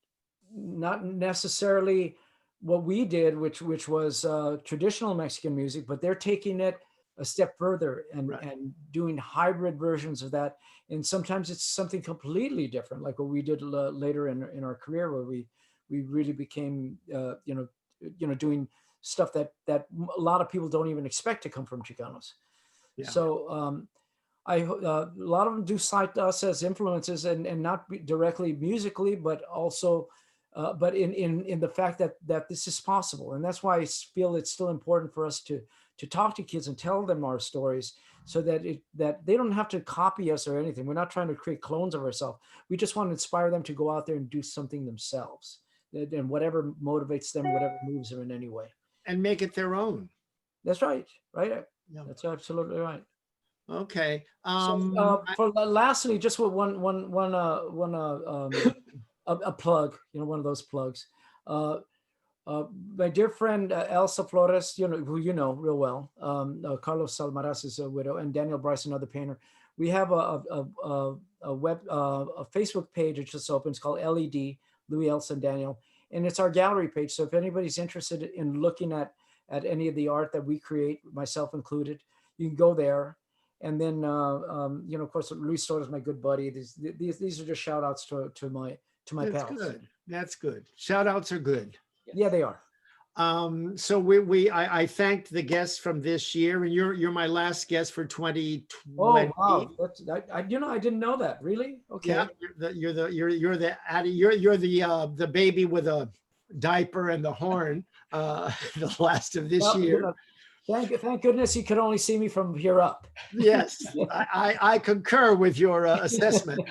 not necessarily what we did, which was traditional Mexican music, but they're taking it a step further and doing hybrid versions of that. And sometimes it's something completely different, like what we did later in our career, where we really became doing stuff that a lot of people don't even expect to come from Chicanos. Yeah. So a lot of them do cite us as influences, and not directly musically, but also, but in the fact that this is possible. And that's why I feel it's still important for us to talk to kids and tell them our stories, so that they don't have to copy us or anything. We're not trying to create clones of ourselves. We just want to inspire them to go out there and do something themselves, and whatever motivates them, whatever moves them in any way, and make it their own. That's right. Yeah. That's absolutely right. Okay. Lastly, just with one a plug, one of those plugs. My dear friend Elsa Flores, who you know real well, Carlos Almaraz's widow, and Daniel Bryce, another painter. We have a Facebook page that just opened. It's called LED, Louis, Elsa, and Daniel, and it's our gallery page. So if anybody's interested in looking at any of the art that we create, myself included, you can go there. And then, of course, Luis Soto is my good buddy. These are just shout outs to my That's pals. good. That's good. Shout outs are good. Yeah, they are. So I thanked the guests from this year, and you're my last guest for 2020. Oh wow! I didn't know that. Really? Okay. Yeah, you're the baby with a diaper and the horn. The last of this year. Thank goodness you could only see me from here up. Yes, I concur with your assessment.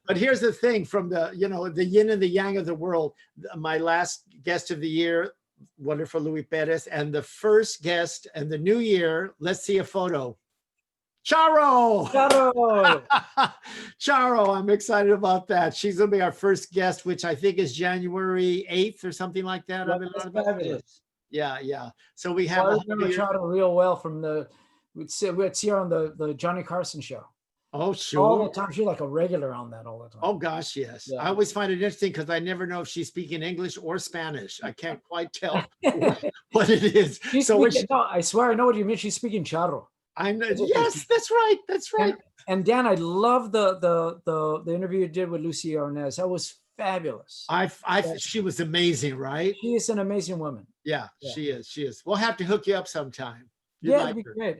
But here's the thing: from the yin and the yang of the world, my last guest of the year, wonderful Louie Perez, and the first guest and the new year. Let's see a photo. Charo. Charo, I'm excited about that. She's gonna be our first guest, which I think is January 8th or something like that. Yeah. So we have. I remember Charo real well from we'd see her on the Johnny Carson show. Oh, sure. All the time. She's like a regular on that all the time. Oh gosh, yes. Yeah. I always find it interesting because I never know if she's speaking English or Spanish. I can't quite tell what it is. I swear I know what you mean. She's speaking Charo. I know. Yes, that's right. That's right. And Dan, I love the interview you did with Lucy Arnaz. That was fabulous. She was amazing, right? She is an amazing woman. Yeah, she is. We'll have to hook you up sometime. It'd be great.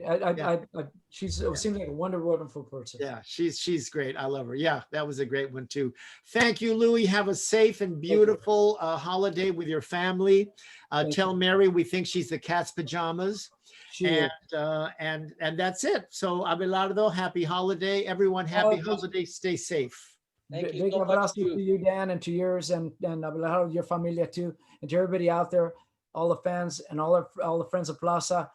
She seems like a wonderful person. Yeah, she's great. I love her. Yeah, that was a great one too. Thank you, Louie. Have a safe and beautiful holiday with your family. Tell Mary we think she's the cat's pajamas. And that's it. So Abelardo, happy holiday. Everyone, happy holiday. Stay safe. Thank you Big so much to you, Dan, and to yours, and Abelardo, your familia too, and to everybody out there, all the fans and all the friends of Plaza.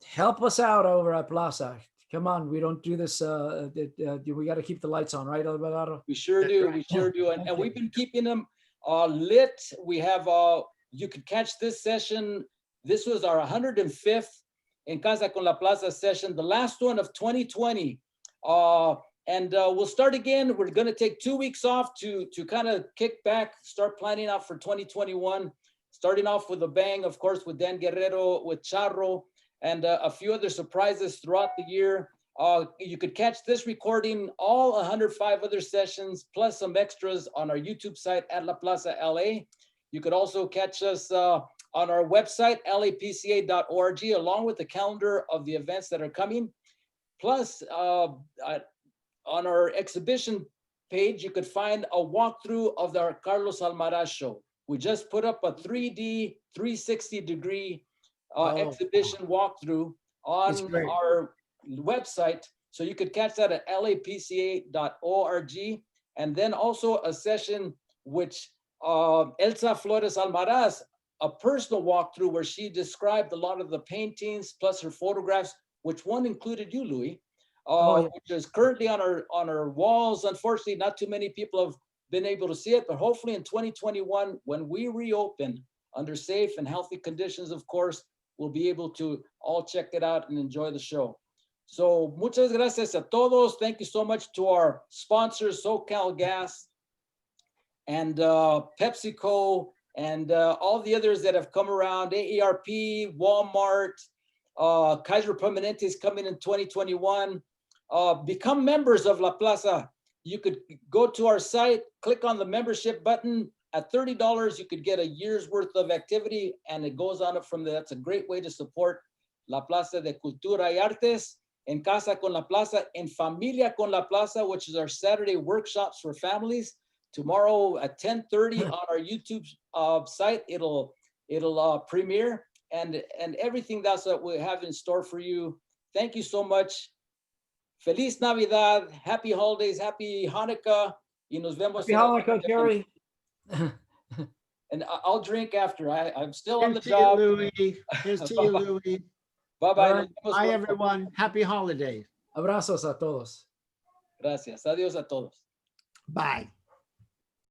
Help us out over at Plaza. Come on, we don't do this. We got to keep the lights on, right, Abelardo? We sure do. We sure do. And we've been keeping them lit. We have, you could catch this session. This was our 105th En Casa con la Plaza session, the last one of 2020. And we'll start again. We're going to take 2 weeks off to kind of kick back, start planning out for 2021. Starting off with a bang, of course, with Dan Guerrero, with Charro, and a few other surprises throughout the year. You could catch this recording, all 105 other sessions, plus some extras on our YouTube site at La Plaza LA. You could also catch us on our website, lapca.org, along with the calendar of the events that are coming. Plus, on our exhibition page, you could find a walkthrough of our Carlos Almaraz show. We just put up a 3D, 360-degree exhibition walkthrough on our website. So you could catch that at lapca.org. And then also a session which Elsa Flores Almaraz, a personal walkthrough where she described a lot of the paintings plus her photographs, which one included you, Louis, which is currently on our walls. Unfortunately, not too many people have been able to see it, but hopefully in 2021, when we reopen under safe and healthy conditions, of course, we'll be able to all check it out and enjoy the show. So muchas gracias a todos. Thank you so much to our sponsors, SoCal Gas and PepsiCo and all the others that have come around, AARP, Walmart, Kaiser Permanente is coming in 2021. Become members of La Plaza. You could go to our site, click on the membership button. At $30, you could get a year's worth of activity, and it goes on up from there. That's a great way to support La Plaza de Cultura y Artes, En Casa con la Plaza, En Familia con la Plaza, which is our Saturday workshops for families. Tomorrow at 10:30 on our YouTube site, it'll premiere, and everything that's what we have in store for you. Thank you so much. Feliz Navidad, happy holidays, happy Hanukkah. Y nos vemos. Happy Hanukkah, Jerry. And I'll drink after. I'm still on the Here's job. To you, Louie. Here's to you, Louie. Bye-bye. Bye, everyone. Happy holiday. Abrazos a todos. Gracias. Adiós a todos. Bye.